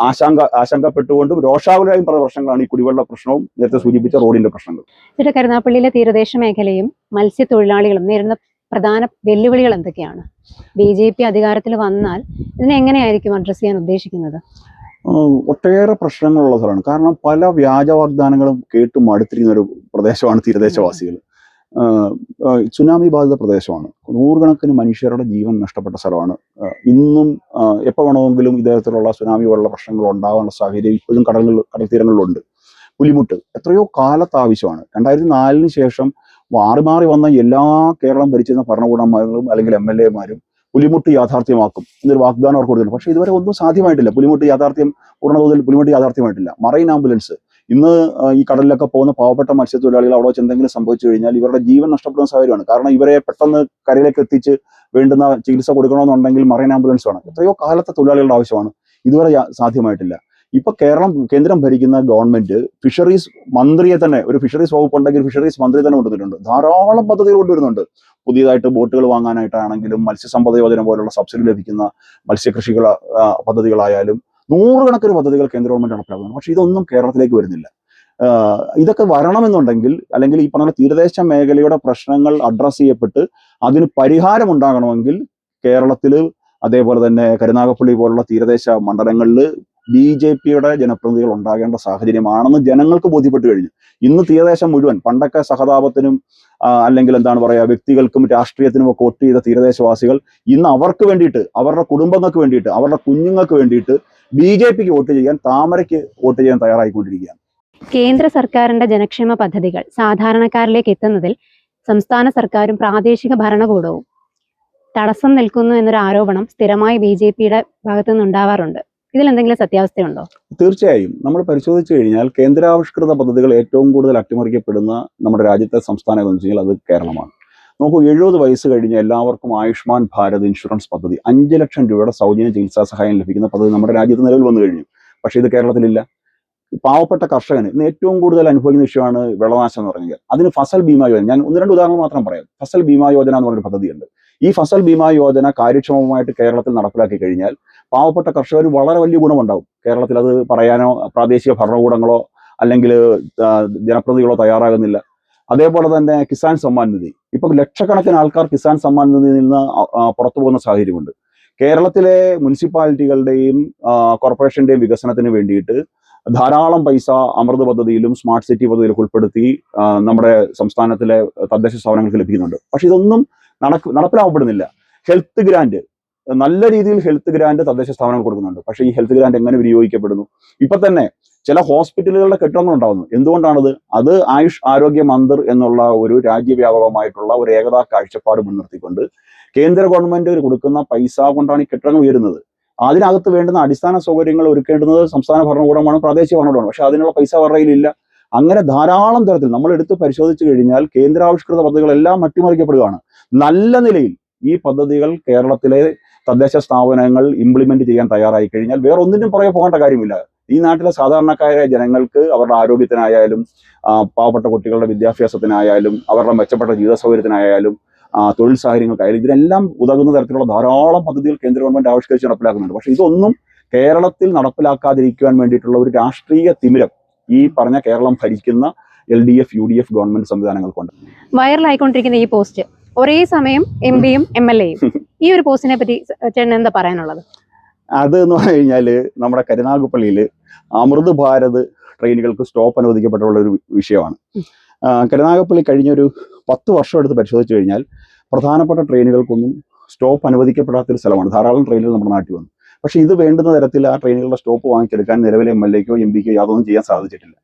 ആശങ്കപ്പെട്ടുകൊണ്ടും രോഷാകുലരായും പറഞ്ഞ പ്രശ്നങ്ങളാണ് ഈ കുടിവെള്ള പ്രശ്നവും നേരത്തെ സൂചിപ്പിച്ച റോഡിന്റെ പ്രശ്നങ്ങൾ. ഇതിന്റെ കരുനാഗപ്പള്ളിയിലെ തീരദേശ മേഖലയും മത്സ്യത്തൊഴിലാളികളും നേരിടുന്ന പ്രധാന വെല്ലുവിളികൾ എന്തൊക്കെയാണ്? BJP അധികാരത്തിൽ വന്നാൽ ഇതിനെ എങ്ങനെയായിരിക്കും അഡ്രസ് ചെയ്യാൻ ഉദ്ദേശിക്കുന്നത്? ഒട്ടേറെ പ്രശ്നങ്ങളുള്ള സ്ഥലമാണ്. കാരണം പല വ്യാജ വാഗ്ദാനങ്ങളും കേട്ട് മടുത്തിരിക്കുന്ന ഒരു പ്രദേശമാണ് തീരദേശവാസികൾ. സുനാമി ബാധിത പ്രദേശമാണ്. നൂറുകണക്കിന് മനുഷ്യരുടെ ജീവൻ നഷ്ടപ്പെട്ട സ്ഥലമാണ്. ഇന്നും എപ്പോൾ വേണമെങ്കിലും ഇതരത്തിലുള്ള സുനാമി പോലുള്ള പ്രശ്നങ്ങൾ ഉണ്ടാകാനുള്ള സാഹചര്യം ഇപ്പോഴും കടൽ തീരങ്ങളിലുണ്ട്. പുലിമുട്ട് എത്രയോ കാലത്ത് ആവശ്യമാണ്. 2004 ശേഷം മാറി മാറി വന്ന എല്ലാ കേരളം ഭരിച്ചിരുന്ന ഭരണകൂടന്മാരും അല്ലെങ്കിൽ MLA മാരും പുലിമുട്ട് യാഥാർത്ഥ്യമാക്കും എന്നൊരു വാഗ്ദാനം അവർക്ക് കൊടുക്കുന്നു. പക്ഷേ ഇതുവരെ ഒന്നും സാധ്യമായിട്ടില്ല. പൂർണ്ണതോതിൽ പുലിമുട്ട് യാഥാർത്ഥ്യമായിട്ടില്ല. മറൈൻ ആംബുലൻസ് ഇന്ന് ഈ കടലിലൊക്കെ പോകുന്ന പാവപ്പെട്ട മത്സ്യത്തൊഴിലാളികൾ അവിടെ വെച്ച് എന്തെങ്കിലും സംഭവിച്ചു കഴിഞ്ഞാൽ ഇവരുടെ ജീവൻ നഷ്ടപ്പെടുന്ന സാഹചര്യമാണ്. കാരണം ഇവരെ പെട്ടെന്ന് കരയിലേക്ക് എത്തിച്ച് വേണ്ടുന്ന ചികിത്സ കൊടുക്കണമെന്നുണ്ടെങ്കിൽ മറൈൻ ആംബുലൻസ് വേണം. എത്രയോ കാലത്തെ തൊഴിലാളികളുടെ ആവശ്യമാണ്. ഇതുവരെ സാധ്യമായിട്ടില്ല. ഇപ്പൊ കേന്ദ്രം ഭരിക്കുന്ന ഗവൺമെന്റ് ഫിഷറീസ് മന്ത്രിയെ തന്നെ, ഒരു ഫിഷറീസ് വകുപ്പ് ഉണ്ടെങ്കിൽ ഫിഷറീസ് മന്ത്രി തന്നെ കൊണ്ടുവന്നിട്ടുണ്ട്. ധാരാളം പദ്ധതികൾ കൊണ്ടുവരുന്നുണ്ട്. പുതിയതായിട്ട് ബോട്ടുകൾ വാങ്ങാനായിട്ടാണെങ്കിലും മത്സ്യസമ്പദ യോജന പോലുള്ള സബ്സിഡി ലഭിക്കുന്ന മത്സ്യകൃഷികൾ പദ്ധതികളായാലും നൂറുകണക്കിന് പദ്ധതികൾ കേന്ദ്ര ഗവൺമെന്റ് നടപ്പിലാക്കുന്നു. പക്ഷെ ഇതൊന്നും കേരളത്തിലേക്ക് വരുന്നില്ല. ഇതൊക്കെ വരണമെന്നുണ്ടെങ്കിൽ അല്ലെങ്കിൽ ഈ പറഞ്ഞ തീരദേശ മേഖലയുടെ പ്രശ്നങ്ങൾ അഡ്രസ് ചെയ്യപ്പെട്ട് അതിന് പരിഹാരം ഉണ്ടാകണമെങ്കിൽ കേരളത്തിൽ അതേപോലെ തന്നെ കരുനാഗപ്പള്ളി പോലുള്ള തീരദേശ മണ്ഡലങ്ങളിൽ BJPയുടെ ജനപ്രതിനിധികൾ ഉണ്ടാകേണ്ട സാഹചര്യമാണെന്ന് ജനങ്ങൾക്ക് ബോധ്യപ്പെട്ടു കഴിഞ്ഞു. ഇന്ന് തീരദേശം മുഴുവൻ പണ്ടൊക്കെ സഹതാപത്തിനും അല്ലെങ്കിൽ എന്താണ് പറയുക വ്യക്തികൾക്കും രാഷ്ട്രീയത്തിനും ഒക്കെ വോട്ട് ചെയ്ത തീരദേശവാസികൾ ഇന്ന് അവർക്ക് വേണ്ടിയിട്ട്, അവരുടെ കുടുംബങ്ങൾക്ക് വേണ്ടിയിട്ട്, അവരുടെ കുഞ്ഞുങ്ങൾക്ക് വേണ്ടിയിട്ട് BJPക്ക് വോട്ട് ചെയ്യാൻ, താമരയ്ക്ക് വോട്ട് ചെയ്യാൻ തയ്യാറായിക്കൊണ്ടിരിക്കുകയാണ്. കേന്ദ്ര സർക്കാരിന്റെ ജനക്ഷേമ പദ്ധതികൾ സാധാരണക്കാരിലേക്ക് എത്തുന്നതിൽ സംസ്ഥാന സർക്കാരും പ്രാദേശിക ഭരണകൂടവും തടസ്സം നിൽക്കുന്നു എന്നൊരു ആരോപണം സ്ഥിരമായി BJPയുടെ ഭാഗത്തു നിന്നുണ്ടാവാറുണ്ട്. ഇതിലെന്തെങ്കിലും സത്യാവസ്ഥയുണ്ടോ? തീർച്ചയായും നമ്മൾ പരിശോധിച്ചു കഴിഞ്ഞാൽ കേന്ദ്രാവിഷ്കൃത പദ്ധതികൾ ഏറ്റവും കൂടുതൽ അട്ടിമറിക്കപ്പെടുന്ന നമ്മുടെ രാജ്യത്തെ സംസ്ഥാനം എന്ന് വെച്ച് കഴിഞ്ഞാൽ അത് കേരളമാണ്. നോക്കൂ, 70 വയസ്സ് കഴിഞ്ഞ എല്ലാവർക്കും ആയുഷ്മാൻ ഭാരത് ഇൻഷുറൻസ് പദ്ധതി 5 ലക്ഷം രൂപയുടെ സൗജന്യ ചികിത്സാ സഹായം ലഭിക്കുന്ന പദ്ധതി നമ്മുടെ രാജ്യത്ത് നിലവിൽ വന്നു കഴിഞ്ഞു. പക്ഷേ ഇത് കേരളത്തിലില്ല. പാവപ്പെട്ട കർഷകന് ഇന്ന് ഏറ്റവും കൂടുതൽ അനുഭവിക്കുന്ന വിഷയമാണ് വിളനാശം എന്ന് പറഞ്ഞാൽ. അതിന് ഫസൽ ബീമാ യോജന, ഞാൻ 1-2 ഉദാഹരണം മാത്രം പറയാം. ഫസൽ ബീമാ യോജന എന്ന് പറഞ്ഞൊരു പദ്ധതിയുണ്ട്. ഈ ഫസൽ ബീമാ യോജന കാര്യക്ഷമമായിട്ട് കേരളത്തിൽ നടപ്പിലാക്കി കഴിഞ്ഞാൽ പാവപ്പെട്ട കർഷകർ വളരെ വലിയ ഗുണമുണ്ടാവും. കേരളത്തിൽ അത് പറയാനോ പ്രാദേശിക ഭരണകൂടങ്ങളോ അല്ലെങ്കിൽ ജനപ്രതിനിധികളോ തയ്യാറാകുന്നില്ല. അതേപോലെ തന്നെ കിസാൻ സമ്മാൻ നിധി, ഇപ്പം ലക്ഷക്കണക്കിന് ആൾക്കാർ കിസാൻ സമ്മാൻ നിധിയിൽ നിന്ന് പുറത്തു പോകുന്ന സാഹചര്യമുണ്ട്. കേരളത്തിലെ മുനിസിപ്പാലിറ്റികളുടെയും കോർപ്പറേഷന്റെയും വികസനത്തിന് വേണ്ടിയിട്ട് ധാരാളം പൈസ അമൃത് പദ്ധതിയിലും സ്മാർട്ട് സിറ്റി പദ്ധതിയിലൊക്കെ ഉൾപ്പെടുത്തി നമ്മുടെ സംസ്ഥാനത്തിലെ തദ്ദേശ സ്ഥാപനങ്ങൾക്ക് ലഭിക്കുന്നുണ്ട്. പക്ഷെ ഇതൊന്നും നടപ്പിലാക്കപ്പെടുന്നില്ല. ഹെൽത്ത് ഗ്രാന്റ്, നല്ല രീതിയിൽ ഹെൽത്ത് ഗ്രാന്റ് തദ്ദേശ സ്ഥാപനങ്ങൾ കൊടുക്കുന്നുണ്ട്. പക്ഷേ ഈ ഹെൽത്ത് ഗ്രാന്റ് എങ്ങനെ വിനിയോഗിക്കപ്പെടുന്നു? ഇപ്പൊ തന്നെ ചില ഹോസ്പിറ്റലുകളുടെ കെട്ടിടങ്ങൾ ഉണ്ടാകുന്നു. എന്തുകൊണ്ടാണത്? അത് ആയുഷ് ആരോഗ്യ മന്ദിർ എന്നുള്ള ഒരു രാജ്യവ്യാപകമായിട്ടുള്ള ഒരു ഏകതാ കാഴ്ചപ്പാട് മുൻനിർത്തിക്കൊണ്ട് കേന്ദ്ര ഗവൺമെന്റ് കൊടുക്കുന്ന പൈസ കൊണ്ടാണ് ഈ കെട്ടിടങ്ങൾ ഉയരുന്നത്. അതിനകത്ത് വേണ്ടുന്ന അടിസ്ഥാന സൗകര്യങ്ങൾ ഒരുക്കേണ്ടുന്നത് സംസ്ഥാന ഭരണകൂടമാണ്, പ്രാദേശിക ഭരണകൂടമാണ്. പക്ഷെ അതിനുള്ള പൈസ അവരുടെ കയ്യിലില്ല. അങ്ങനെ ധാരാളം തരത്തിൽ നമ്മൾ എടുത്ത് പരിശോധിച്ചു കഴിഞ്ഞാൽ കേന്ദ്രാവിഷ്കൃത പദ്ധതികളെല്ലാം അട്ടിമറിക്കപ്പെടുകയാണ്. നല്ല നിലയിൽ ഈ പദ്ധതികൾ കേരളത്തിലെ തദ്ദേശ സ്ഥാപനങ്ങൾ ഇംപ്ലിമെന്റ് ചെയ്യാൻ തയ്യാറായി കഴിഞ്ഞാൽ വേറെ ഒന്നിനും പുറകെ പോകേണ്ട കാര്യമില്ല. ഈ നാട്ടിലെ സാധാരണക്കാരായ ജനങ്ങൾക്ക് അവരുടെ ആരോഗ്യത്തിനായാലും പാവപ്പെട്ട കുട്ടികളുടെ വിദ്യാഭ്യാസത്തിനായാലും അവരുടെ മെച്ചപ്പെട്ട ജീവിത സൗകര്യത്തിനായാലും തൊഴിൽ സാഹചര്യങ്ങൾക്കായാലും ഇതിനെല്ലാം ഉതകുന്ന തരത്തിലുള്ള ധാരാളം പദ്ധതികൾ കേന്ദ്ര ഗവൺമെന്റ് ആവിഷ്കരിച്ച് നടപ്പിലാക്കുന്നുണ്ട്. പക്ഷെ ഇതൊന്നും കേരളത്തിൽ നടപ്പിലാക്കാതിരിക്കുവാൻ വേണ്ടിയിട്ടുള്ള ഒരു രാഷ്ട്രീയ തിമിരം ഈ പറഞ്ഞ കേരളം ഭരിക്കുന്ന LDF UDF ഗവൺമെന്റ് സംവിധാനങ്ങൾക്കുണ്ട്. വൈറലായിക്കൊണ്ടിരിക്കുന്ന ഈ പോസ്റ്റ് ഒരേ സമയം MPയും MLAയും, ഈ ഒരു പോസ്റ്റിനെ പറ്റി ചേട്ടൻ എന്താ പറയാനുള്ളത്? അത് എന്ന് പറഞ്ഞു കഴിഞ്ഞാല് നമ്മുടെ കരുനാഗപ്പള്ളിയിൽ അമൃത് ഭാരത് ട്രെയിനുകൾക്ക് സ്റ്റോപ്പ് അനുവദിക്കപ്പെട്ടുള്ള ഒരു വിഷയമാണ്. കരുനാഗപ്പള്ളി കഴിഞ്ഞൊരു 10 വർഷം എടുത്ത് പരിശോധിച്ചു കഴിഞ്ഞാൽ പ്രധാനപ്പെട്ട ട്രെയിനുകൾക്കൊന്നും സ്റ്റോപ്പ് അനുവദിക്കപ്പെടാത്തൊരു സ്ഥലമാണ്. ധാരാളം ട്രെയിനുകൾ നമ്മുടെ നാട്ടിൽ വന്നു. പക്ഷെ ഇത് വേണ്ടുന്ന തരത്തിൽ ആ ട്രെയിനുകളുടെ സ്റ്റോപ്പ് വാങ്ങിച്ചെടുക്കാൻ നിലവിലെ MLAക്കോ MPക്കോ യാതൊന്നും ചെയ്യാൻ സാധിച്ചിട്ടില്ല.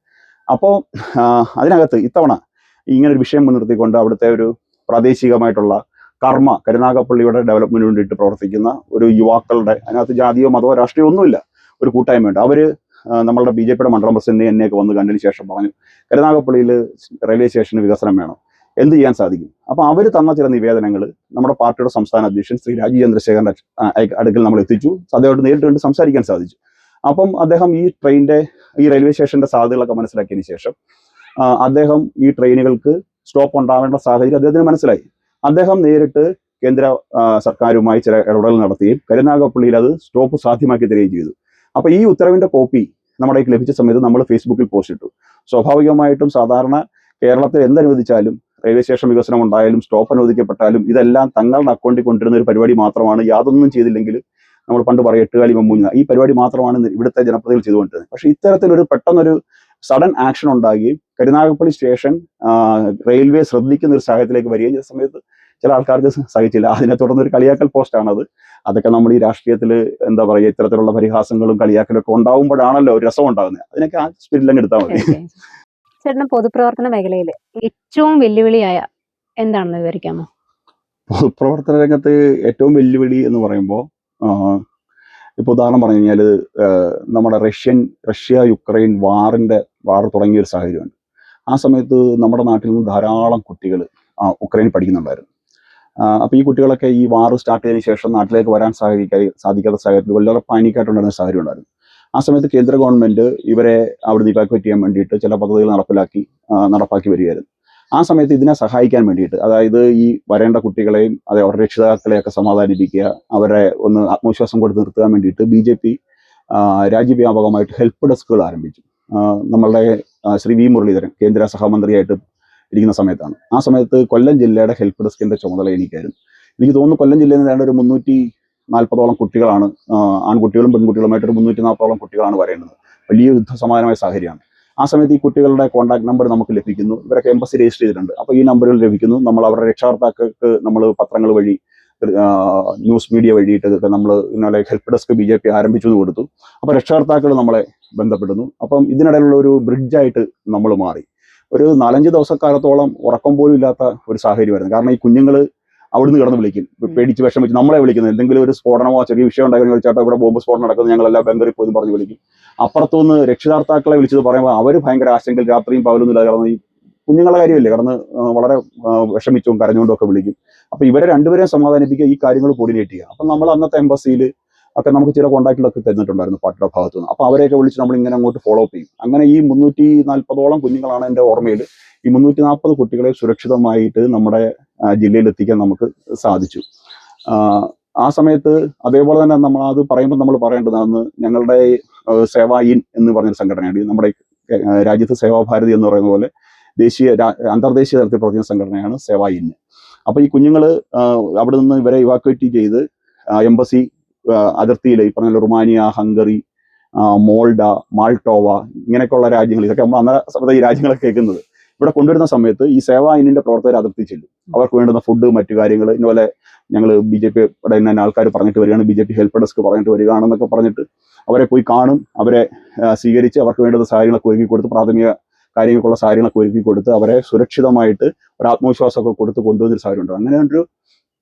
അപ്പോൾ അതിനകത്ത് ഇത്തവണ ഇങ്ങനെ ഒരു വിഷയം മുൻനിർത്തിക്കൊണ്ട് അവിടുത്തെ ഒരു പ്രാദേശികമായിട്ടുള്ള കർമ്മ കരുനാഗപ്പള്ളിയുടെ ഡെവലപ്മെന്റിന് വേണ്ടിയിട്ട് പ്രവർത്തിക്കുന്ന ഒരു യുവാക്കളുടെ, അതിനകത്ത് ജാതിയോ മതമോ രാഷ്ട്രീയമോ ഒന്നുമില്ല, ഒരു കൂട്ടായ്മയുണ്ട്. അവര് നമ്മളുടെ BJP മണ്ഡലം പ്രസിഡന്റ് എന്നെയൊക്കെ വന്ന് കണ്ടതിന് ശേഷം പറഞ്ഞു, കരുനാഗപ്പള്ളിയിൽ റെയിൽവേ സ്റ്റേഷന് വികസനം വേണം, എന്ത് ചെയ്യാൻ സാധിക്കും? അപ്പൊ അവർ തന്ന ചില നിവേദനങ്ങൾ നമ്മുടെ പാർട്ടിയുടെ സംസ്ഥാന അധ്യക്ഷൻ ശ്രീ രാജീവ് ചന്ദ്രശേഖരന്റെ അടുക്കൽ നമ്മൾ എത്തിച്ചു. അദ്ദേഹമായിട്ട് നേരിട്ട് കണ്ട് സംസാരിക്കാൻ സാധിച്ചു. അപ്പം അദ്ദേഹം ഈ റെയിൽവേ സ്റ്റേഷന്റെ സാധ്യതകളൊക്കെ മനസ്സിലാക്കിയതിന് ശേഷം അദ്ദേഹം ഈ ട്രെയിനുകൾക്ക് സ്റ്റോപ്പ് ഉണ്ടാവേണ്ട സാഹചര്യം അദ്ദേഹത്തിന് മനസ്സിലായി. അദ്ദേഹം നേരിട്ട് കേന്ദ്ര സർക്കാരുമായി ചില ഇടപെടൽ നടത്തുകയും കരുനാഗപ്പള്ളിയിൽ അത് സ്റ്റോപ്പ് സാധ്യമാക്കി തരികയും ചെയ്തു. അപ്പൊ ഈ ഉത്തരവിന്റെ കോപ്പി നമ്മുടെ ലഭിച്ച സമയത്ത് നമ്മൾ ഫേസ്ബുക്കിൽ പോസ്റ്റ് ഇട്ടു. സ്വാഭാവികമായിട്ടും സാധാരണ കേരളത്തിൽ എന്തനുവദിച്ചാലും, റെയിൽവേ സ്റ്റേഷൻ വികസനം ഉണ്ടായാലും സ്റ്റോപ്പ് അനുവദിക്കപ്പെട്ടാലും ഇതെല്ലാം തങ്ങളുടെ അക്കൗണ്ടിൽ കൊണ്ടിരുന്ന ഒരു പരിപാടി മാത്രമാണ്. യാതൊന്നും ചെയ്തില്ലെങ്കിലും നമ്മൾ പണ്ട് പറയും എട്ടുകാലി മമ്മൂഞ്ഞ, ഈ പരിപാടി മാത്രമാണ് ഇവിടുത്തെ ജനപ്രതിനിധികൾ ചെയ്തുകൊണ്ടിരുന്നത്. പക്ഷേ ഇത്തരത്തിലൊരു പെട്ടെന്നൊരു സഡൻ ആക്ഷൻ ഉണ്ടാകുകയും കരുനാഗപ്പള്ളി സ്റ്റേഷൻ റെയിൽവേ ശ്രദ്ധിക്കുന്ന ഒരു സാഹചര്യത്തിലേക്ക് വരികയും ചെയ്ത സമയത്ത് ചില ആൾക്കാർക്ക് സഹിച്ചില്ല. അതിനെ തുടർന്ന് ഒരു കളിയാക്കൽ പോസ്റ്റാണത്. അതൊക്കെ നമ്മൾ ഈ രാഷ്ട്രീയത്തിൽ എന്താ പറയുക, ഇത്തരത്തിലുള്ള പരിഹാസങ്ങളും കളിയാക്കലും ഒക്കെ ഉണ്ടാവുമ്പോഴാണല്ലോ ഒരു രസം ഉണ്ടാകുന്നത്. അതിനൊക്കെ ആ സ്പിരിറ്റിലങ്ങ് എടുത്താൽ മതി. ചേട്ടന് പൊതുപ്രവർത്തന മേഖലയിൽ ഏറ്റവും വെല്ലുവിളിയായ എന്താണെന്ന് വിവരിക്കാമോ? പൊതുപ്രവർത്തന രംഗത്ത് ഏറ്റവും വെല്ലുവിളി എന്ന് പറയുമ്പോൾ ഇപ്പോൾ ഉദാഹരണം പറഞ്ഞു കഴിഞ്ഞാൽ നമ്മുടെ റഷ്യ യുക്രൈൻ വാർ തുടങ്ങിയ ഒരു സാഹചര്യമുണ്ട്. ആ സമയത്ത് നമ്മുടെ നാട്ടിൽ നിന്ന് ധാരാളം കുട്ടികൾ ഉക്രൈൻ പഠിക്കുന്നുണ്ടായിരുന്നു. അപ്പോൾ ഈ കുട്ടികളൊക്കെ ഈ വാർ സ്റ്റാർട്ട് ചെയ്തതിനു ശേഷം നാട്ടിലേക്ക് വരാൻ സാധിക്കാത്ത സാഹചര്യത്തിൽ വളരെ പാനിക്കായിട്ടുണ്ടായിരുന്ന സാഹചര്യം ഉണ്ടായിരുന്നു. ആ സമയത്ത് കേന്ദ്ര ഗവൺമെന്റ് ഇവരെ അവിടെ ഇവാക്യുവേറ്റ് ചെയ്യാൻ വേണ്ടിയിട്ട് ചില പദ്ധതികൾ നടപ്പാക്കി വരികയായിരുന്നു. ആ സമയത്ത് ഇതിനെ സഹായിക്കാൻ വേണ്ടിയിട്ട്, അതായത് ഈ വരേണ്ട കുട്ടികളെയും അവരുടെ രക്ഷിതാക്കളെയൊക്കെ സമാധാനിപ്പിക്കുക, അവരെ ഒന്ന് ആത്മവിശ്വാസം കൊടുത്ത് നിർത്താൻ വേണ്ടിയിട്ട് BJP രാജ്യവ്യാപകമായിട്ട് ഹെൽപ്പ് ഡെസ്കുകൾ ആരംഭിച്ചു. നമ്മളുടെ ശ്രീ V മുരളീധരൻ കേന്ദ്ര സഹമന്ത്രിയായിട്ട് ഇരിക്കുന്ന സമയത്താണ്. ആ സമയത്ത് കൊല്ലം ജില്ലയുടെ ഹെൽപ്പ് ഡെസ്കിന്റെ ചുമതല എനിക്കായിരുന്നു. എനിക്ക് തോന്നുന്നു കൊല്ലം ജില്ലയിൽ നിന്ന് ഒരു 340ഓളം കുട്ടികളാണ്, ആൺകുട്ടികളും പെൺകുട്ടികളുമായിട്ട് ഒരു 340ഓളം കുട്ടികളാണ് വരേണ്ടത്. വലിയ യുദ്ധസമാനമായ സാഹചര്യമാണ്. ആ സമയത്ത് ഈ കുട്ടികളുടെ കോൺടാക്ട് നമ്പർ നമുക്ക് ലഭിക്കുന്നു. ഇവരൊക്കെ എംബസി രജിസ്റ്റർ ചെയ്തിട്ടുണ്ട്. അപ്പോൾ ഈ നമ്പറുകൾ ലഭിക്കുന്നു. നമ്മൾ അവരുടെ രക്ഷാകർത്താക്കൾക്ക് നമ്മൾ പത്രങ്ങൾ വഴി, ന്യൂസ് മീഡിയ വഴിയിട്ടൊക്കെ നമ്മൾ ഇന്നലെ ഹെൽപ്പ് ഡെസ്ക് BJP ആരംഭിച്ചു എന്ന് കൊടുത്തു. അപ്പോൾ രക്ഷാകർത്താക്കൾ നമ്മളെ ബന്ധപ്പെടുന്നു. അപ്പം ഇതിനിടയിലുള്ള ഒരു ബ്രിഡ്ജായിട്ട് നമ്മൾ മാറി. ഒരു 4-5 ദിവസക്കാലത്തോളം ഉറക്കം പോലും ഇല്ലാത്ത ഒരു സാഹചര്യമായിരുന്നു. കാരണം ഈ കുഞ്ഞുങ്ങൾ അവിടുന്ന് കിടന്ന് വിളിക്കും, പേടിച്ച് വിഷമിച്ച് നമ്മളെ വിളിക്കുന്നത്. എന്തെങ്കിലും ഒരു സ്ഫോടനമോ ചെറിയ വിഷയം ഉണ്ടാകുന്ന ചേട്ടാ ഇവിടെ ബോംബ് സ്ഫോടനം നടക്കുന്നത്, ഞങ്ങളെല്ലാം ബംഗറിൽ പോയി പറഞ്ഞ് വിളിക്കും. അപ്പുറത്തുനിന്ന് രക്ഷിതാർത്ഥാക്കളെ വിളിച്ചത് പറയുമ്പോൾ അവർ ഭയങ്കര ആശങ്കയിൽ രാത്രിയും പകലൊന്നും ഇല്ലാതെ കിടന്ന്, ഈ കുഞ്ഞുങ്ങളുടെ കാര്യമില്ലേ, കിടന്ന് വളരെ വിഷമിച്ചും കരഞ്ഞുകൊണ്ടും ഒക്കെ വിളിക്കും. അപ്പൊ ഇവരെ രണ്ടുപേരെയും സമാധാനിപ്പിക്കുക, ഈ കാര്യങ്ങൾ കോർഡിനേറ്റ് ചെയ്യുക. അപ്പം നമ്മൾ അന്നത്തെ എംബസിയിൽ ഒക്കെ നമുക്ക് ചില കോൺടാക്റ്റിലൊക്കെ തന്നിട്ടുണ്ടായിരുന്നു പാർട്ടിയുടെ ഭാഗത്തു നിന്ന്. അപ്പോൾ അവരെയൊക്കെ വിളിച്ച് നമ്മൾ ഇങ്ങനെ അങ്ങോട്ട് ഫോളോ അപ്പ് ചെയ്യും. അങ്ങനെ ഈ 340ഓളം കുഞ്ഞുങ്ങളാണ് എൻ്റെ ഓർമ്മയിൽ. ഈ 340 കുട്ടികളെ സുരക്ഷിതമായിട്ട് നമ്മുടെ ജില്ലയിൽ എത്തിക്കാൻ നമുക്ക് സാധിച്ചു. ആ സമയത്ത് അതേപോലെ തന്നെ നമ്മൾ അത് പറയുമ്പോൾ നമ്മൾ പറയേണ്ടതാണ്, ഞങ്ങളുടെ സേവാ ഇൻ എന്ന് പറഞ്ഞൊരു സംഘടനയാണ്. നമ്മുടെ രാജ്യത്ത് സേവാഭാരതി എന്ന് പറയുന്ന പോലെ അന്തർദേശീയ തലത്തിൽ പ്രവർത്തിക്കുന്ന സംഘടനയാണ് സേവാ ഇൻ. അപ്പോൾ ഈ കുഞ്ഞുങ്ങൾ അവിടെ നിന്ന് ഇവരെ ഇവാക്യുവേറ്റ് ചെയ്ത് എംബസി അതിർത്തിയിൽ ഈ പറഞ്ഞ റുമാനിയ, ഹംഗറി, മാൾട്ടോവ ഇങ്ങനെയൊക്കെയുള്ള രാജ്യങ്ങൾ, ഇതൊക്കെ നമ്മൾ അന്നത്തെ സമയത്ത് ഈ രാജ്യങ്ങളൊക്കെ കേൾക്കുന്നത്, ഇവിടെ കൊണ്ടുവരുന്ന സമയത്ത് ഈ സേവാ ഇന്നിന്റെ പ്രവർത്തകർ അതിർത്തി ചെല്ലും. അവർക്ക് വേണ്ടുന്ന ഫുഡ്, മറ്റു കാര്യങ്ങൾ. ഇതുപോലെ ഞങ്ങൾ BJP തന്നെ ആൾക്കാർ പറഞ്ഞിട്ട് വരികയാണ്, BJP ഹെൽപ്പ് ഡെസ്ക് പറഞ്ഞിട്ട് വരികയാണെന്നൊക്കെ പറഞ്ഞിട്ട് അവരെ പോയി കാണും. അവരെ സ്വീകരിച്ച് അവർക്ക് വേണ്ടുന്ന സാഹചര്യങ്ങളൊക്കെ ഒരുക്കി കൊടുത്ത്, പ്രാഥമിക കാര്യങ്ങൾക്കുള്ള സാഹചര്യങ്ങളൊക്കെ ഒരുക്കി കൊടുത്ത് അവരെ സുരക്ഷിതമായിട്ട് ഒരു ആത്മവിശ്വാസമൊക്കെ കൊടുത്ത് കൊണ്ടുവന്നൊരു സാഹചര്യമുണ്ട്. അങ്ങനെ ഒരു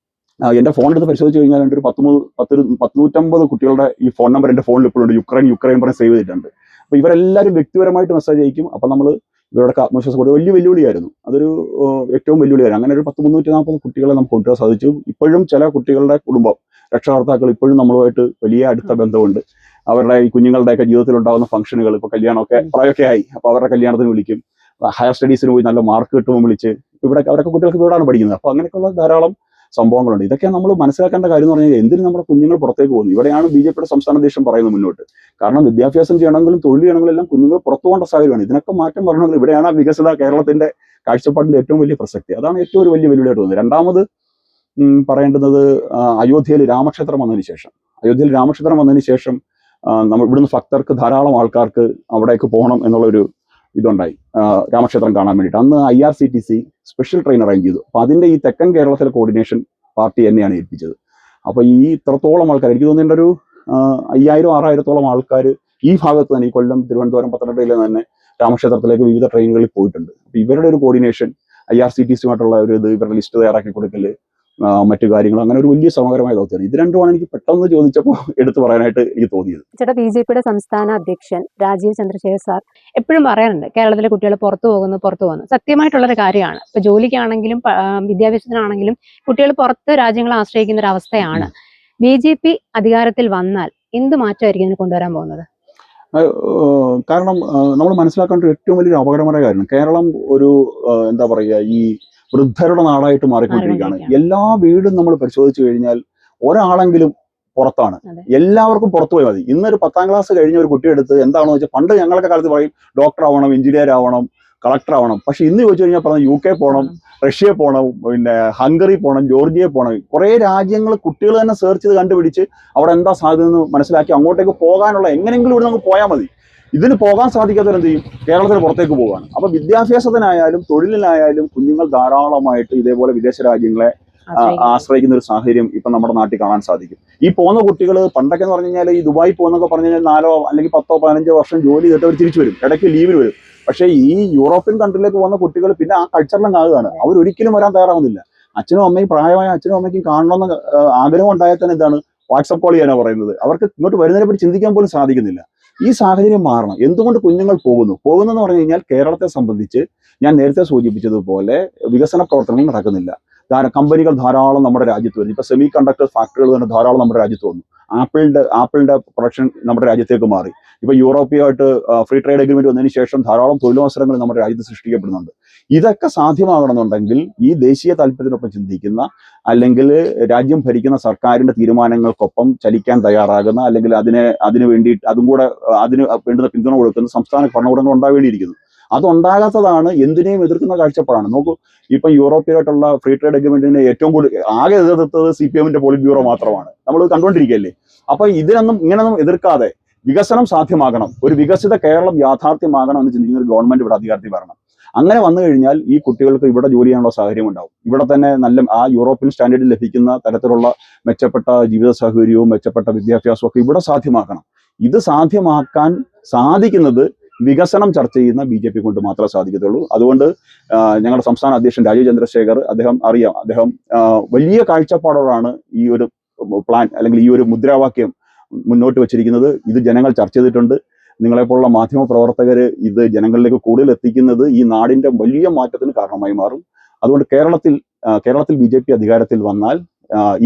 എൻ്റെ ഫോൺ എടുത്ത് പരിശോധിച്ച് കഴിഞ്ഞാൽ ഒരു 150 കുട്ടികളുടെ ഈ ഫോൺ നമ്പർ എൻ്റെ ഫോണിൽ ഇപ്പോഴുണ്ട്. യുക്രൈൻ പറഞ്ഞ് സേവ് ചെയ്തിട്ടുണ്ട്. അപ്പോൾ ഇവരെല്ലാവരും വ്യക്തിപരമായിട്ട് മെസ്സേജ് അയക്കും. അപ്പം നമ്മൾ ഇവരുടെ ആത്മവിശ്വാസം കൊടുത്ത് വലിയ വെല്ലുവിളിയായിരുന്നു. അതൊരു ഏറ്റവും വെല്ലുവിളിയായിരുന്നു. അങ്ങനെ ഒരു 340 കുട്ടികളെ നമുക്ക് കൊണ്ടുവരാൻ സാധിച്ചു. ഇപ്പോഴും ചില കുട്ടികളുടെ കുടുംബം, രക്ഷാകർത്താക്കൾ ഇപ്പോഴും നമ്മളുമായിട്ട് വലിയ അടുത്ത ബന്ധമുണ്ട്. അവരുടെ ഈ കുഞ്ഞുങ്ങളുടെയൊക്കെ ജീവിതത്തിൽ ഉണ്ടാകുന്ന ഫംഗ്ഷനുകൾ, ഇപ്പോൾ കല്യാണമൊക്കെ പ്രായമൊക്കെ ആയി, അപ്പോൾ അവരുടെ കല്യാണത്തിന് വിളിക്കും. ഹയർ സ്റ്റഡീസിന് പോയി നല്ല മാർക്ക് കിട്ടുമ്പോൾ വിളിച്ച്, അവരൊക്കെ കുട്ടികൾക്ക് ഇവിടെയാണ് പഠിക്കുന്നത്. അപ്പോൾ അങ്ങനെയൊക്കെയുള്ള ധാരാളം സംഭവങ്ങളുണ്ട്. ഇതൊക്കെ നമ്മൾ മനസ്സിലാക്കേണ്ട കാര്യം എന്ന് പറഞ്ഞാൽ, എന്തിന് നമ്മുടെ കുഞ്ഞുങ്ങൾ പുറത്തേക്ക് പോകുന്നു? ഇവിടെയാണ് BJPയുടെ സംസ്ഥാന അധ്യക്ഷൻ പറയുന്നത് മുന്നോട്ട്. കാരണം വിദ്യാഭ്യാസം ചെയ്യണമെങ്കിലും തൊഴിൽ ചെയ്യണമെങ്കിലും എല്ലാം കുഞ്ഞുങ്ങൾ പുറത്തു പോകേണ്ട സാഹചര്യമാണ്. ഇതിനൊക്കെ മാറ്റം വരണമെങ്കിൽ ഇവിടെയാണ് വികസിത കേരളത്തിന്റെ കാഴ്ചപ്പാടിന്റെ ഏറ്റവും വലിയ പ്രസക്തി. അതാണ് ഏറ്റവും ഒരു വലിയ വെല്ലുവിളിയായിട്ട് തോന്നുന്നത്. രണ്ടാമത് പറയേണ്ടുന്നത്, അയോധ്യയിൽ രാമക്ഷേത്രം വന്നതിന് ശേഷം നമ്മൾ ഇവിടുന്ന് ഭക്തർക്ക്, ധാരാളം ആൾക്കാർക്ക് അവിടേക്ക് പോകണം എന്നുള്ളൊരു ഇതുണ്ടായി, രാമക്ഷേത്രം കാണാൻ വേണ്ടിയിട്ട്. അന്ന് IRCTC സ്പെഷ്യൽ ട്രെയിൻ അറേഞ്ച് ചെയ്തു. അപ്പോൾ അതിൻ്റെ ഈ തെക്കൻ കേരളത്തിലെ കോർഡിനേഷൻ പാർട്ടി എന്നെയാണ് ഏൽപ്പിച്ചത്. അപ്പോൾ ഈ ഇത്രത്തോളം ആൾക്കാർ, എനിക്ക് തോന്നുന്നുണ്ട് ഒരു 5000-6000ഓളം ആൾക്കാർ ഈ ഭാഗത്ത് തന്നെ, ഈ കൊല്ലം, തിരുവനന്തപുരം, പത്തനംതിട്ടയിൽ തന്നെ രാമക്ഷേത്രത്തിലേക്ക് വിവിധ ട്രെയിനുകളിൽ പോയിട്ടുണ്ട്. അപ്പോൾ ഇവരുടെ ഒരു കോർഡിനേഷൻ, IRCTC-യുമായിട്ടുള്ള ഒരു ഇത്, ഇവരുടെ ലിസ്റ്റ് തയ്യാറാക്കി കൊടുക്കൽ, മറ്റു കാര്യങ്ങളും, അങ്ങനെ ഒരു വലിയ സമഗ്രമായ ദൗത്യമാണ്. ഇത് രണ്ടുമാണ് എനിക്ക് പെട്ടെന്ന് ചോദിച്ചപ്പോൾ എടുത്തു പറയാനായിട്ട് എനിക്ക് തോന്നിയത്. ചേട്ടാ, ബി.ജെ.പിയുടെ സംസ്ഥാന അധ്യക്ഷൻ രാജീവ് ചന്ദ്രശേഖർ സാർ എപ്പോഴും പറയാറുണ്ട് കേരളത്തിലെ കുട്ടികൾ പുറത്തു പോകുന്നു. സത്യമായിട്ടുള്ളൊരു കാര്യമാണ്. ഇപ്പൊ ജോലിക്കാണെങ്കിലും വിദ്യാഭ്യാസത്തിനാണെങ്കിലും കുട്ടികൾ പുറത്ത് രാജ്യങ്ങളെ ആശ്രയിക്കുന്ന ഒരു അവസ്ഥയാണ്. ബി.ജെ.പി അധികാരത്തിൽ വന്നാൽ എന്ത് മാറ്റമായിരിക്കും ഇതിന് കൊണ്ടുവരാൻ പോകുന്നത്? കാരണം നമ്മൾ മനസ്സിലാക്കേണ്ട ഏറ്റവും വലിയൊരു അപകടകരമായ കാര്യം, കേരളം ഒരു എന്താ പറയുക, ഈ വൃദ്ധരുടെ നാടായിട്ട് മാറിക്കൊണ്ടിരിക്കുകയാണ്. എല്ലാ വീടും നമ്മൾ പരിശോധിച്ചു കഴിഞ്ഞാൽ ഒരാളെങ്കിലും പുറത്താണ്. എല്ലാവർക്കും പുറത്തു പോയി മതി. ഇന്നൊരു 10ാം ക്ലാസ് കഴിഞ്ഞ ഒരു കുട്ടിയെടുത്ത് എന്താണെന്ന് വെച്ചാൽ, പണ്ട് ഞങ്ങളൊക്കെ കാലത്ത് പറയും ഡോക്ടർ ആവണം, എഞ്ചിനീയർ ആവണം, കളക്ടർ ആവണം. പക്ഷെ ഇന്ന് ചോദിച്ചു കഴിഞ്ഞാൽ പറഞ്ഞ UK പോകണം, റഷ്യ പോകണം, പിന്നെ ഹംഗറി പോകണം, ജോർജിയ പോകണം. കുറേ രാജ്യങ്ങൾ കുട്ടികൾ തന്നെ സെർച്ച് ചെയ്ത് കണ്ടുപിടിച്ച് അവിടെ എന്താ സാധ്യതയെന്ന് മനസ്സിലാക്കി അങ്ങോട്ടേക്ക് പോകാനുള്ള എങ്ങനെയെങ്കിലും ഇവിടെ നമുക്ക് പോയാൽ മതി. ഇതിന് പോകാൻ സാധിക്കാത്തവരെന്ത് ചെയ്യും? കേരളത്തിന് പുറത്തേക്ക് പോവുകയാണ്. അപ്പൊ വിദ്യാഭ്യാസത്തിനായാലും തൊഴിലിനായാലും കുഞ്ഞുങ്ങൾ ധാരാളമായിട്ട് ഇതേപോലെ വിദേശ രാജ്യങ്ങളെ ആശ്രയിക്കുന്ന ഒരു സാഹചര്യം ഇപ്പൊ നമ്മുടെ നാട്ടിൽ കാണാൻ സാധിക്കും. ഈ പോകുന്ന കുട്ടികൾ പണ്ടൊക്കെ എന്ന് പറഞ്ഞു കഴിഞ്ഞാൽ ഈ ദുബായി പോകുന്നൊക്കെ പറഞ്ഞു കഴിഞ്ഞാൽ 4 അല്ലെങ്കിൽ 10 15 വർഷം ജോലി ചെയ്തിട്ട് അവർ തിരിച്ചു വരും, ഇടയ്ക്ക് ലീവിന് വരും. പക്ഷേ ഈ യൂറോപ്യൻ കൺട്രിയിലേക്ക് പോകുന്ന കുട്ടികൾ പിന്നെ ആ കൾച്ചറിലും ആകുകയാണ്. അവരൊരിക്കലും വരാൻ തയ്യാറാവുന്നില്ല. അച്ഛനും അമ്മയും, പ്രായമായ അച്ഛനും അമ്മയ്ക്കും കാണണമെന്ന് ആഗ്രഹം ഉണ്ടായാൽ തന്നെ എന്താണ്, വാട്സപ്പ് കോൾ ചെയ്യാനാണ് പറയുന്നത്. അവർക്ക് ഇങ്ങോട്ട് വരുന്നതിനെ പറ്റി ചിന്തിക്കാൻ പോലും സാധിക്കുന്നില്ല. ഈ സാഹചര്യം മാറണം. എന്തുകൊണ്ട് കുഞ്ഞുങ്ങൾ പോകുന്നെന്ന് പറഞ്ഞു കഴിഞ്ഞാൽ, കേരളത്തെ സംബന്ധിച്ച് ഞാൻ നേരത്തെ സൂചിപ്പിച്ചതുപോലെ വികസന പ്രവർത്തനങ്ങൾ നടക്കുന്നില്ല. കമ്പനികൾ ധാരാളം നമ്മുടെ രാജ്യത്ത് വരുന്നു. ഇപ്പൊ സെമി കണ്ടക്ടർ ഫാക്ടറികൾ തന്നെ ധാരാളം നമ്മുടെ രാജ്യത്ത് വന്നു. ആപ്പിളിന്റെ പ്രൊഡക്ഷൻ നമ്മുടെ രാജ്യത്തേക്ക് മാറി. ഇപ്പൊ യൂറോപ്പിയായിട്ട് ഫ്രീ ട്രേഡ് അഗ്രിമെന്റ് വന്നതിന് ശേഷം ധാരാളം തൊഴിലവസരങ്ങൾ നമ്മുടെ രാജ്യത്ത് സൃഷ്ടിക്കപ്പെടുന്നുണ്ട്. ഇതൊക്കെ സാധ്യമാകണമെന്നുണ്ടെങ്കിൽ ഈ ദേശീയ താല്പര്യത്തിനൊപ്പം ചിന്തിക്കുന്ന, അല്ലെങ്കിൽ രാജ്യം ഭരിക്കുന്ന സർക്കാരിന്റെ തീരുമാനങ്ങൾക്കൊപ്പം ചലിക്കാൻ തയ്യാറാകുന്ന, അല്ലെങ്കിൽ അതിന് വേണ്ടിയിട്ട് അതിന് വേണ്ടുന്ന പിന്തുണ കൊടുക്കുന്ന സംസ്ഥാന ഭരണകൂടങ്ങൾ ഉണ്ടാവേണ്ടിയിരിക്കുന്നു. അതുണ്ടാകാത്തതാണ് എന്തിനേയും എതിർക്കുന്ന കാഴ്ചപ്പാടാണ്. നോക്കൂ, ഇപ്പം യൂറോപ്പിലായിട്ടുള്ള ഫ്രീ ട്രേഡ് അഗ്രിമെന്റിനെ ഏറ്റവും കൂടുതൽ ആകെ എതിർത്തത് CPM-ന്റെ പോളിറ്റ് ബ്യൂറോ മാത്രമാണ്. നമ്മൾ കണ്ടുകൊണ്ടിരിക്കുകയല്ലേ. അപ്പൊ ഇങ്ങനൊന്നും എതിർക്കാതെ വികസനം സാധ്യമാകണം, ഒരു വികസിത കേരളം യാഥാർത്ഥ്യമാകണം എന്ന് ചിന്തിക്കുന്ന ഒരു ഗവൺമെന്റ് ഇവിടെ അധികാരത്തിൽ വരണം. അങ്ങനെ വന്നു കഴിഞ്ഞാൽ ഈ കുട്ടികൾക്ക് ഇവിടെ ജോലി ചെയ്യാനുള്ള സാഹചര്യം ഉണ്ടാവും. ഇവിടെ തന്നെ നല്ല ആ യൂറോപ്യൻ സ്റ്റാൻഡേർഡിൽ ലഭിക്കുന്ന തരത്തിലുള്ള മെച്ചപ്പെട്ട ജീവിത സാഹചര്യവും മെച്ചപ്പെട്ട വിദ്യാഭ്യാസവും ഒക്കെ ഇവിടെ സാധ്യമാക്കണം. ഇത് സാധ്യമാക്കാൻ സാധിക്കുന്നത് വികസനം ചർച്ച ചെയ്യുന്ന BJP കൊണ്ട് മാത്രമേ സാധിക്കത്തുള്ളൂ. അതുകൊണ്ട് ഞങ്ങളുടെ സംസ്ഥാന അധ്യക്ഷൻ രാജീവ് ചന്ദ്രശേഖർ, അദ്ദേഹം വലിയ കാഴ്ചപ്പാടോടാണ് ഈ ഒരു പ്ലാൻ, അല്ലെങ്കിൽ ഈ ഒരു മുദ്രാവാക്യം മുന്നോട്ട് വെച്ചിരിക്കുന്നത്. ഇത് ജനങ്ങൾ ചർച്ച ചെയ്തിട്ടുണ്ട്. നിങ്ങളെപ്പോലുള്ള മാധ്യമ പ്രവർത്തകർ ഇത് ജനങ്ങളിലേക്ക് കൂടുതൽ എത്തിക്കുന്നത് ഈ നാടിന്റെ വലിയ മാറ്റത്തിന് കാരണമായി മാറും. അതുകൊണ്ട് കേരളത്തിൽ BJP അധികാരത്തിൽ വന്നാൽ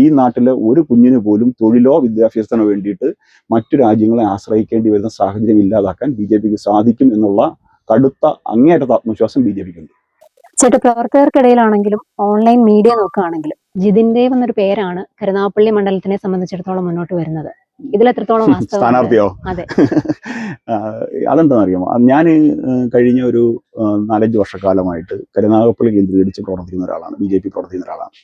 ഈ നാട്ടിലെ ഒരു കുഞ്ഞിന് പോലും തൊഴിലോ വിദ്യാഭ്യാസത്തിനോ വേണ്ടിയിട്ട് മറ്റു രാജ്യങ്ങളെ ആശ്രയിക്കേണ്ടി വരുന്ന സാഹചര്യം ഇല്ലാതാക്കാൻ BJPക്ക് സാധിക്കും എന്നുള്ള കടുത്ത അങ്ങേയറ്റത്തെ ആത്മവിശ്വാസം BJPക്കുണ്ട്. ചേട്ടാ, പ്രവർത്തകർക്കിടയിലാണെങ്കിലും ഓൺലൈൻ മീഡിയ നോക്കുകയാണെങ്കിലും ജിതിൻ ദേവ് എന്നൊരു പേരാണ് കരുനാഗപ്പള്ളി മണ്ഡലത്തിനെ സംബന്ധിച്ചിടത്തോളം മുന്നോട്ട് വരുന്നത്. ഇതിലെത്രത്തോളം സ്ഥാനാർത്ഥിയോ? അതെ. അതെന്താണെന്നറിയാമോ, ഞാൻ കഴിഞ്ഞ ഒരു 4-5 വർഷക്കാലമായിട്ട് കരുനാഗപ്പള്ളി കേന്ദ്രീകരിച്ച് പ്രവർത്തിക്കുന്ന ഒരാളാണ്, BJP പ്രവർത്തിക്കുന്ന ഒരാളാണ്.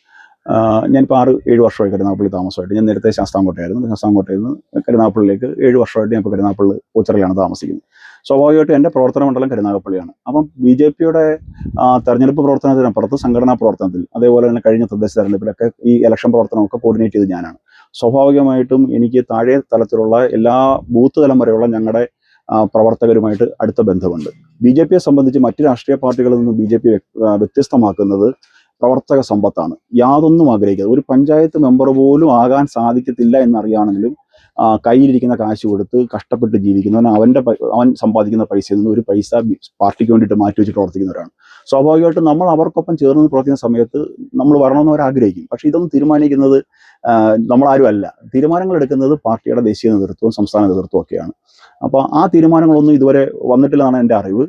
ഞാനിപ്പോൾ 6-7 വർഷമായി കരുനാഗപ്പള്ളി താമസമായിട്ട്. ഞാൻ നേരത്തെ ശാസ്താംകോട്ടയായിരുന്നു. ശാസ്താംകോട്ടയിൽ നിന്ന് കരുനാഗപ്പള്ളിയിലേക്ക് 7 വർഷമായിട്ട് ഞാൻ ഇപ്പോൾ കരുനാഗപ്പള്ളി പൂച്ചറിലാണ് താമസിക്കുന്നത്. സ്വാഭാവികമായിട്ടും എൻ്റെ പ്രവർത്തന മണ്ഡലം കരുനാഗപ്പള്ളിയാണ്. അപ്പം BJPയുടെ തെരഞ്ഞെടുപ്പ് പ്രവർത്തനത്തിനപ്പുറത്ത് സംഘടനാ പ്രവർത്തനത്തിൽ, അതേപോലെ തന്നെ കഴിഞ്ഞ തദ്ദേശ തെരഞ്ഞെടുപ്പിലൊക്കെ ഈ ഇലക്ഷൻ പ്രവർത്തനമൊക്കെ കോർഡിനേറ്റ് ചെയ്ത് ഞാനാണ്. സ്വാഭാവികമായിട്ടും എനിക്ക് താഴെ തലത്തിലുള്ള എല്ലാ ബൂത്ത് തലം വരെയുള്ള ഞങ്ങളുടെ പ്രവർത്തകരുമായിട്ട് അടുത്ത ബന്ധമുണ്ട്. BJPയെ സംബന്ധിച്ച് മറ്റ് രാഷ്ട്രീയ പാർട്ടികളിൽ നിന്ന് BJP വ്യത്യസ്തമാക്കുന്നത് പ്രവർത്തക സമ്പത്താണ്. യാതൊന്നും ആഗ്രഹിക്കാതെ, ഒരു പഞ്ചായത്ത് മെമ്പർ പോലും ആകാൻ സാധിക്കത്തില്ല എന്നറിയാണെങ്കിലും കയ്യിലിരിക്കുന്ന കാശ് കൊടുത്ത് കഷ്ടപ്പെട്ട് ജീവിക്കുന്നവൻ അവൻ സമ്പാദിക്കുന്ന പൈസയിൽ നിന്ന് ഒരു പൈസ പാർട്ടിക്ക് വേണ്ടിയിട്ട് മാറ്റി വെച്ച് പ്രവർത്തിക്കുന്നവരാണ്. സ്വാഭാവികമായിട്ടും നമ്മൾ അവർക്കൊപ്പം ചേർന്ന് പ്രവർത്തിക്കുന്ന സമയത്ത് നമ്മൾ വരണമെന്ന് അവർ ആഗ്രഹിക്കും. പക്ഷെ ഇതൊന്നും തീരുമാനിക്കുന്നത് നമ്മളാരും അല്ല. തീരുമാനങ്ങൾ എടുക്കുന്നത് പാർട്ടിയുടെ ദേശീയ നേതൃത്വവും സംസ്ഥാന നേതൃത്വവും ഒക്കെയാണ്. അപ്പോൾ ആ തീരുമാനങ്ങളൊന്നും ഇതുവരെ വന്നിട്ടില്ലെന്നാണ് എൻ്റെ അറിവ്.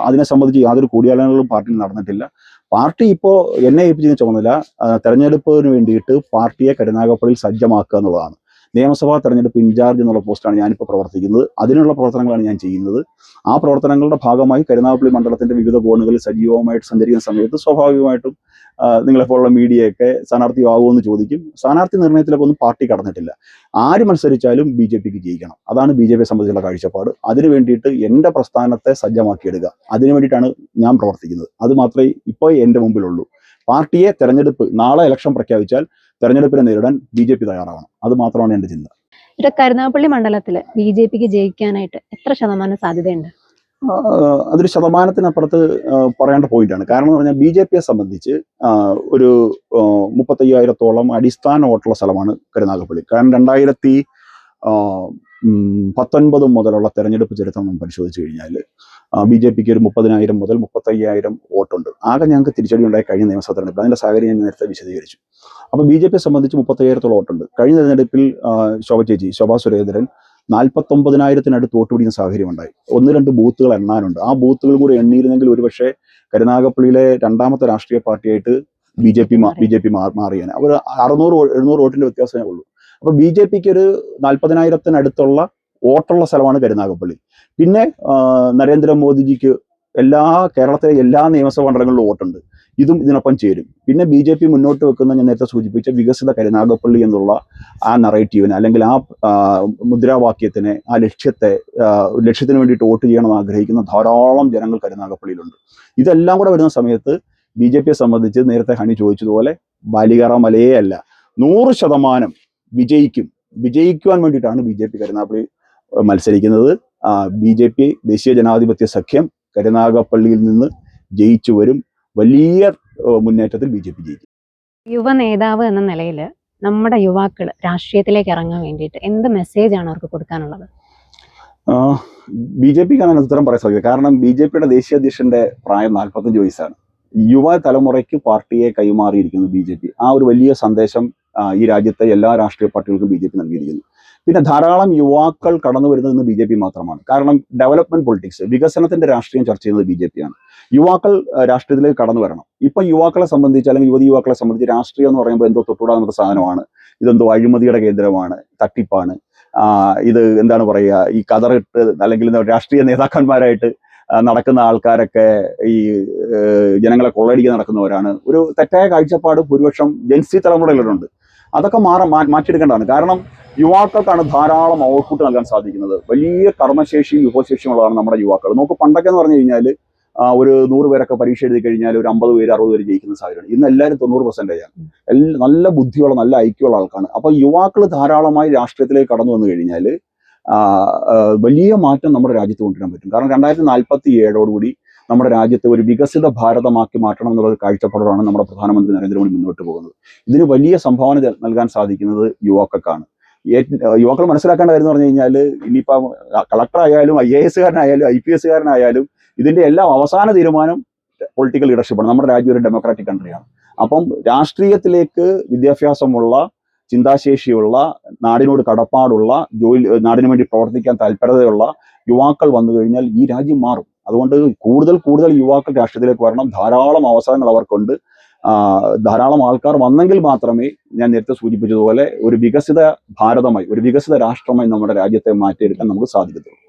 അതിനെ സംബന്ധിച്ച് യാതൊരു കൂടിയാലോചനകളും പാർട്ടിയിൽ നടന്നിട്ടില്ല. പാർട്ടി ഇപ്പോൾ എന്നെ ഏൽപ്പിച്ചിരുന്ന ചുമതല തെരഞ്ഞെടുപ്പിന് വേണ്ടിയിട്ട് പാർട്ടിയെ കരുനാഗപ്പള്ളിയിൽ സജ്ജമാക്കുക എന്നുള്ളതാണ്. നിയമസഭാ തെരഞ്ഞെടുപ്പ് ഇൻചാർജ് എന്നുള്ള പോസ്റ്റാണ് ഞാനിപ്പോൾ പ്രവർത്തിക്കുന്നത്. അതിനുള്ള പ്രവർത്തനങ്ങളാണ് ഞാൻ ചെയ്യുന്നത്. ആ പ്രവർത്തനങ്ങളുടെ ഭാഗമായി കരുനാഗപ്പള്ളി മണ്ഡലത്തിന്റെ വിവിധ കോണുകളിൽ സജീവമായിട്ട് സഞ്ചരിക്കുന്ന സമയത്ത് സ്വാഭാവികമായിട്ടും നിങ്ങളെപ്പോലുള്ള മീഡിയയൊക്കെ സ്ഥാനാർത്ഥിയാകുമെന്ന് ചോദിക്കും. സ്ഥാനാർത്ഥി നിർണയത്തിലൊക്കെ ഒന്നും പാർട്ടി കടന്നിട്ടില്ല. ആര് മത്സരിച്ചാലും BJPക്ക് ജയിക്കണം. അതാണ് BJPയെ സംബന്ധിച്ചുള്ള കാഴ്ചപ്പാട്. അതിനു വേണ്ടിയിട്ട് എൻ്റെ പ്രസ്ഥാനത്തെ സജ്ജമാക്കിയെടുക്കുക, അതിനു വേണ്ടിയിട്ടാണ് ഞാൻ പ്രവർത്തിക്കുന്നത്. അത് മാത്രമേ ഇപ്പോൾ എൻ്റെ മുമ്പിലുള്ളൂ. പാർട്ടിയെ നാളെ ഇലക്ഷൻ പ്രഖ്യാപിച്ചാൽ തെരഞ്ഞെടുപ്പിനെ നേരിടാൻ BJP തയ്യാറാവണം. അത് മാത്രമാണ് എൻ്റെ ചിന്ത. കരുനാഗപ്പള്ളി മണ്ഡലത്തിൽ BJPക്ക് ജയിക്കാനായിട്ട് എത്ര ശതമാനം സാധ്യതയുണ്ട്? അതൊരു ശതമാനത്തിനപ്പുറത്ത് പറയേണ്ട പോയിന്റാണ്. കാരണം എന്ന് പറഞ്ഞാൽ BJP സംബന്ധിച്ച് ഒരു 35,000-ഓളം അടിസ്ഥാന വോട്ടുള്ള സ്ഥലമാണ് കരുനാഗപ്പള്ളി. കാരണം 2019 മുതലുള്ള തെരഞ്ഞെടുപ്പ് ചരിത്രം നമ്മൾ പരിശോധിച്ച് കഴിഞ്ഞാൽ BJPക്ക് ഒരു 30,000 മുതൽ 35,000 വോട്ടുണ്ട്. ആകെ ഞങ്ങൾക്ക് തിരിച്ചടി ഉണ്ടായി കഴിഞ്ഞ നിയമസഭാ തെരഞ്ഞെടുപ്പ്. അതിന്റെ സാഹചര്യം ഞാൻ നേരത്തെ വിശദീകരിച്ചു. അപ്പോൾ BJP സംബന്ധിച്ച് 35,000-ഓളം വോട്ടുണ്ട്. കഴിഞ്ഞ തെരഞ്ഞെടുപ്പിൽ ശോഭാ സുരേന്ദ്രൻ 49,000-നടുത്ത് വോട്ട് പിടിക്കുന്ന സാഹചര്യം ഉണ്ടായി. 1-2 ബൂത്തുകൾ എണ്ണാനുണ്ട്. ആ ബൂത്തുകൾ കൂടി എണ്ണിയിരുന്നെങ്കിൽ ഒരുപക്ഷെ കരുനാഗപ്പള്ളിയിലെ രണ്ടാമത്തെ രാഷ്ട്രീയ പാർട്ടിയായിട്ട് BJP മാറിയാണ്. അവർ 600-700 വോട്ടിന്റെ വ്യത്യാസമേ ഉള്ളൂ. അപ്പൊ BJPക്ക് ഒരു 40,000-നടുത്തുള്ള വോട്ടുള്ള സ്ഥലമാണ് കരുനാഗപ്പള്ളി. പിന്നെ നരേന്ദ്രമോദിജിക്ക് കേരളത്തിലെ എല്ലാ നിയമസഭാ മണ്ഡലങ്ങളിലും വോട്ടുണ്ട്. ഇതും ഇതിനൊപ്പം ചേരും. പിന്നെ BJP മുന്നോട്ട് വെക്കുന്ന, ഞാൻ നേരത്തെ സൂചിപ്പിച്ച വികസിത കരുനാഗപ്പള്ളി എന്നുള്ള ആ നറേറ്റീവിനെ, അല്ലെങ്കിൽ ആ മുദ്രാവാക്യത്തിനെ, ആ ലക്ഷ്യത്തിന് വേണ്ടിയിട്ട് വോട്ട് ചെയ്യണമെന്ന് ആഗ്രഹിക്കുന്ന ധാരാളം ജനങ്ങൾ കരുനാഗപ്പള്ളിയിലുണ്ട്. ഇതെല്ലാം കൂടെ വരുന്ന സമയത്ത് BJP സംബന്ധിച്ച് നേരത്തെ ഹണി ചോദിച്ചതുപോലെ ബാലികറ മലയേ അല്ല, 100% വിജയിക്കുവാൻ വേണ്ടിയിട്ടാണ് BJP കരുനാഗപ്പള്ളി മത്സരിക്കുന്നത്. BJP ദേശീയ ജനാധിപത്യ സഖ്യം കരുനാഗപ്പള്ളിയിൽ നിന്ന് ജയിച്ചു വരും. വലിയ മുന്നേറ്റത്തിൽ BJP ജയിക്കും. യുവ നേതാവ് എന്ന നിലയിൽ നമ്മുടെ യുവാക്കൾ രാഷ്ട്രീയത്തിലേക്ക് ഇറങ്ങാൻ വേണ്ടിയിട്ട് എന്ത് മെസ്സേജാണ് അവർക്ക് കൊടുക്കാനുള്ളത്? BJPക്ക് അങ്ങനെ ഉത്തരം പറയാൻ സാധിക്കില്ല. കാരണം BJPയുടെ ദേശീയ അധ്യക്ഷന്റെ പ്രായം 45 വയസ്സാണ്. യുവ തലമുറയ്ക്ക് പാർട്ടിയെ കൈമാറിയിരിക്കുന്നു BJP. ആ ഒരു വലിയ സന്ദേശം ഈ രാജ്യത്തെ എല്ലാ രാഷ്ട്രീയ പാർട്ടികൾക്കും BJP നൽകിയിരിക്കുന്നു. പിന്നെ ധാരാളം യുവാക്കൾ കടന്നു വരുന്നത് ഇന്ന് BJP മാത്രമാണ്. കാരണം ഡെവലപ്മെന്റ് പൊളിറ്റിക്സ്, വികസനത്തിന്റെ രാഷ്ട്രീയം ചർച്ച ചെയ്യുന്നത് BJP ആണ്. യുവാക്കൾ രാഷ്ട്രീയത്തിലേക്ക് കടന്നു വരണം. ഇപ്പൊ യുവാക്കളെ സംബന്ധിച്ച്, അല്ലെങ്കിൽ യുവക്കളെ സംബന്ധിച്ച് രാഷ്ട്രീയം എന്ന് പറയുമ്പോൾ എന്തോ തൊട്ടുകൂടാത്ത സാധനമാണ്, ഇതെന്തോ അഴിമതിയുടെ കേന്ദ്രമാണ്, തട്ടിപ്പാണ്, ഇത് എന്താണ് പറയുക, ഈ കതറിട്ട് അല്ലെങ്കിൽ രാഷ്ട്രീയ നേതാക്കന്മാരായിട്ട് നടക്കുന്ന ആൾക്കാരൊക്കെ ഈ ജനങ്ങളെ കൊള്ളയടിക്കാൻ നടക്കുന്നവരാണ്. ഒരു തെറ്റായ കാഴ്ചപ്പാട് ഭൂരിപക്ഷം ജെൻസി തലമുറയിലുണ്ട്. അതൊക്കെ മാറ്റിയെടുക്കേണ്ടതാണ്. കാരണം യുവാക്കൾക്കാണ് ധാരാളം ഔട്ട്പുട്ട് നൽകാൻ സാധിക്കുന്നത്. വലിയ കർമ്മശേഷിയും യുവശേഷിയും ഉള്ളതാണ് നമ്മുടെ യുവാക്കൾ. നമുക്ക് പണ്ടൊക്കെ എന്ന് പറഞ്ഞു കഴിഞ്ഞാൽ ഒരു 100 പേരൊക്കെ പരീക്ഷ എഴുതി കഴിഞ്ഞാൽ ഒരു 50 പേര് 60 പേര് ജയിക്കുന്ന സാഹചര്യമാണ്. ഇന്ന് എല്ലാവരും 90% നല്ല ബുദ്ധിയുള്ള, നല്ല ഐക്യമുള്ള ആൾക്കാണ്. അപ്പൊ യുവാക്കൾ ധാരാളമായി രാഷ്ട്രീയത്തിലേക്ക് കടന്നു വന്നു കഴിഞ്ഞാൽ വലിയ മാറ്റം നമ്മുടെ രാജ്യത്ത് കൊണ്ടുവരാൻ പറ്റും. കാരണം 2047 നമ്മുടെ രാജ്യത്തെ ഒരു വികസിത ഭാരതമാക്കി മാറ്റണം എന്നുള്ള കാഴ്ചപ്പാടോടാണ് നമ്മുടെ പ്രധാനമന്ത്രി നരേന്ദ്രമോദി മുന്നോട്ട് പോകുന്നത്. ഇതിന് വലിയ സംഭാവന നൽകാൻ സാധിക്കുന്നത് യുവാക്കൾക്കാണ്. യുവാക്കൾ മനസ്സിലാക്കേണ്ട കാര്യം എന്ന് പറഞ്ഞു കഴിഞ്ഞാൽ, ഇനിയിപ്പം കളക്ടർ ആയാലും IAS കാരനായാലും IPS കാരനായാലും ഇതിന്റെ എല്ലാം അവസാന തീരുമാനം പൊളിറ്റിക്കൽ ലീഡർഷിപ്പാണ്. നമ്മുടെ രാജ്യം ഒരു ഡെമോക്രാറ്റിക് കൺട്രിയാണ്. അപ്പം രാഷ്ട്രീയത്തിലേക്ക് വിദ്യാഭ്യാസമുള്ള, ചിന്താശേഷിയുള്ള, നാടിനോട് കടപ്പാടുള്ള, നാടിനു വേണ്ടി പ്രവർത്തിക്കാൻ താല്പര്യതയുള്ള യുവാക്കൾ വന്നു കഴിഞ്ഞാൽ ഈ രാജ്യം മാറും. അതുകൊണ്ട് കൂടുതൽ യുവാക്കൾ രാഷ്ട്രീയത്തിലേക്ക് വരണം. ധാരാളം അവസരങ്ങൾ അവർക്കുണ്ട്. ധാരാളം ആൾക്കാർ വന്നെങ്കിൽ മാത്രമേ, ഞാൻ നേരത്തെ സൂചിപ്പിച്ചതുപോലെ, ഒരു വികസിത ഭാരതമായി, ഒരു വികസിത രാഷ്ട്രമായി നമ്മുടെ രാജ്യത്തെ മാറ്റിയെടുക്കാൻ നമുക്ക് സാധിക്കത്തുള്ളൂ.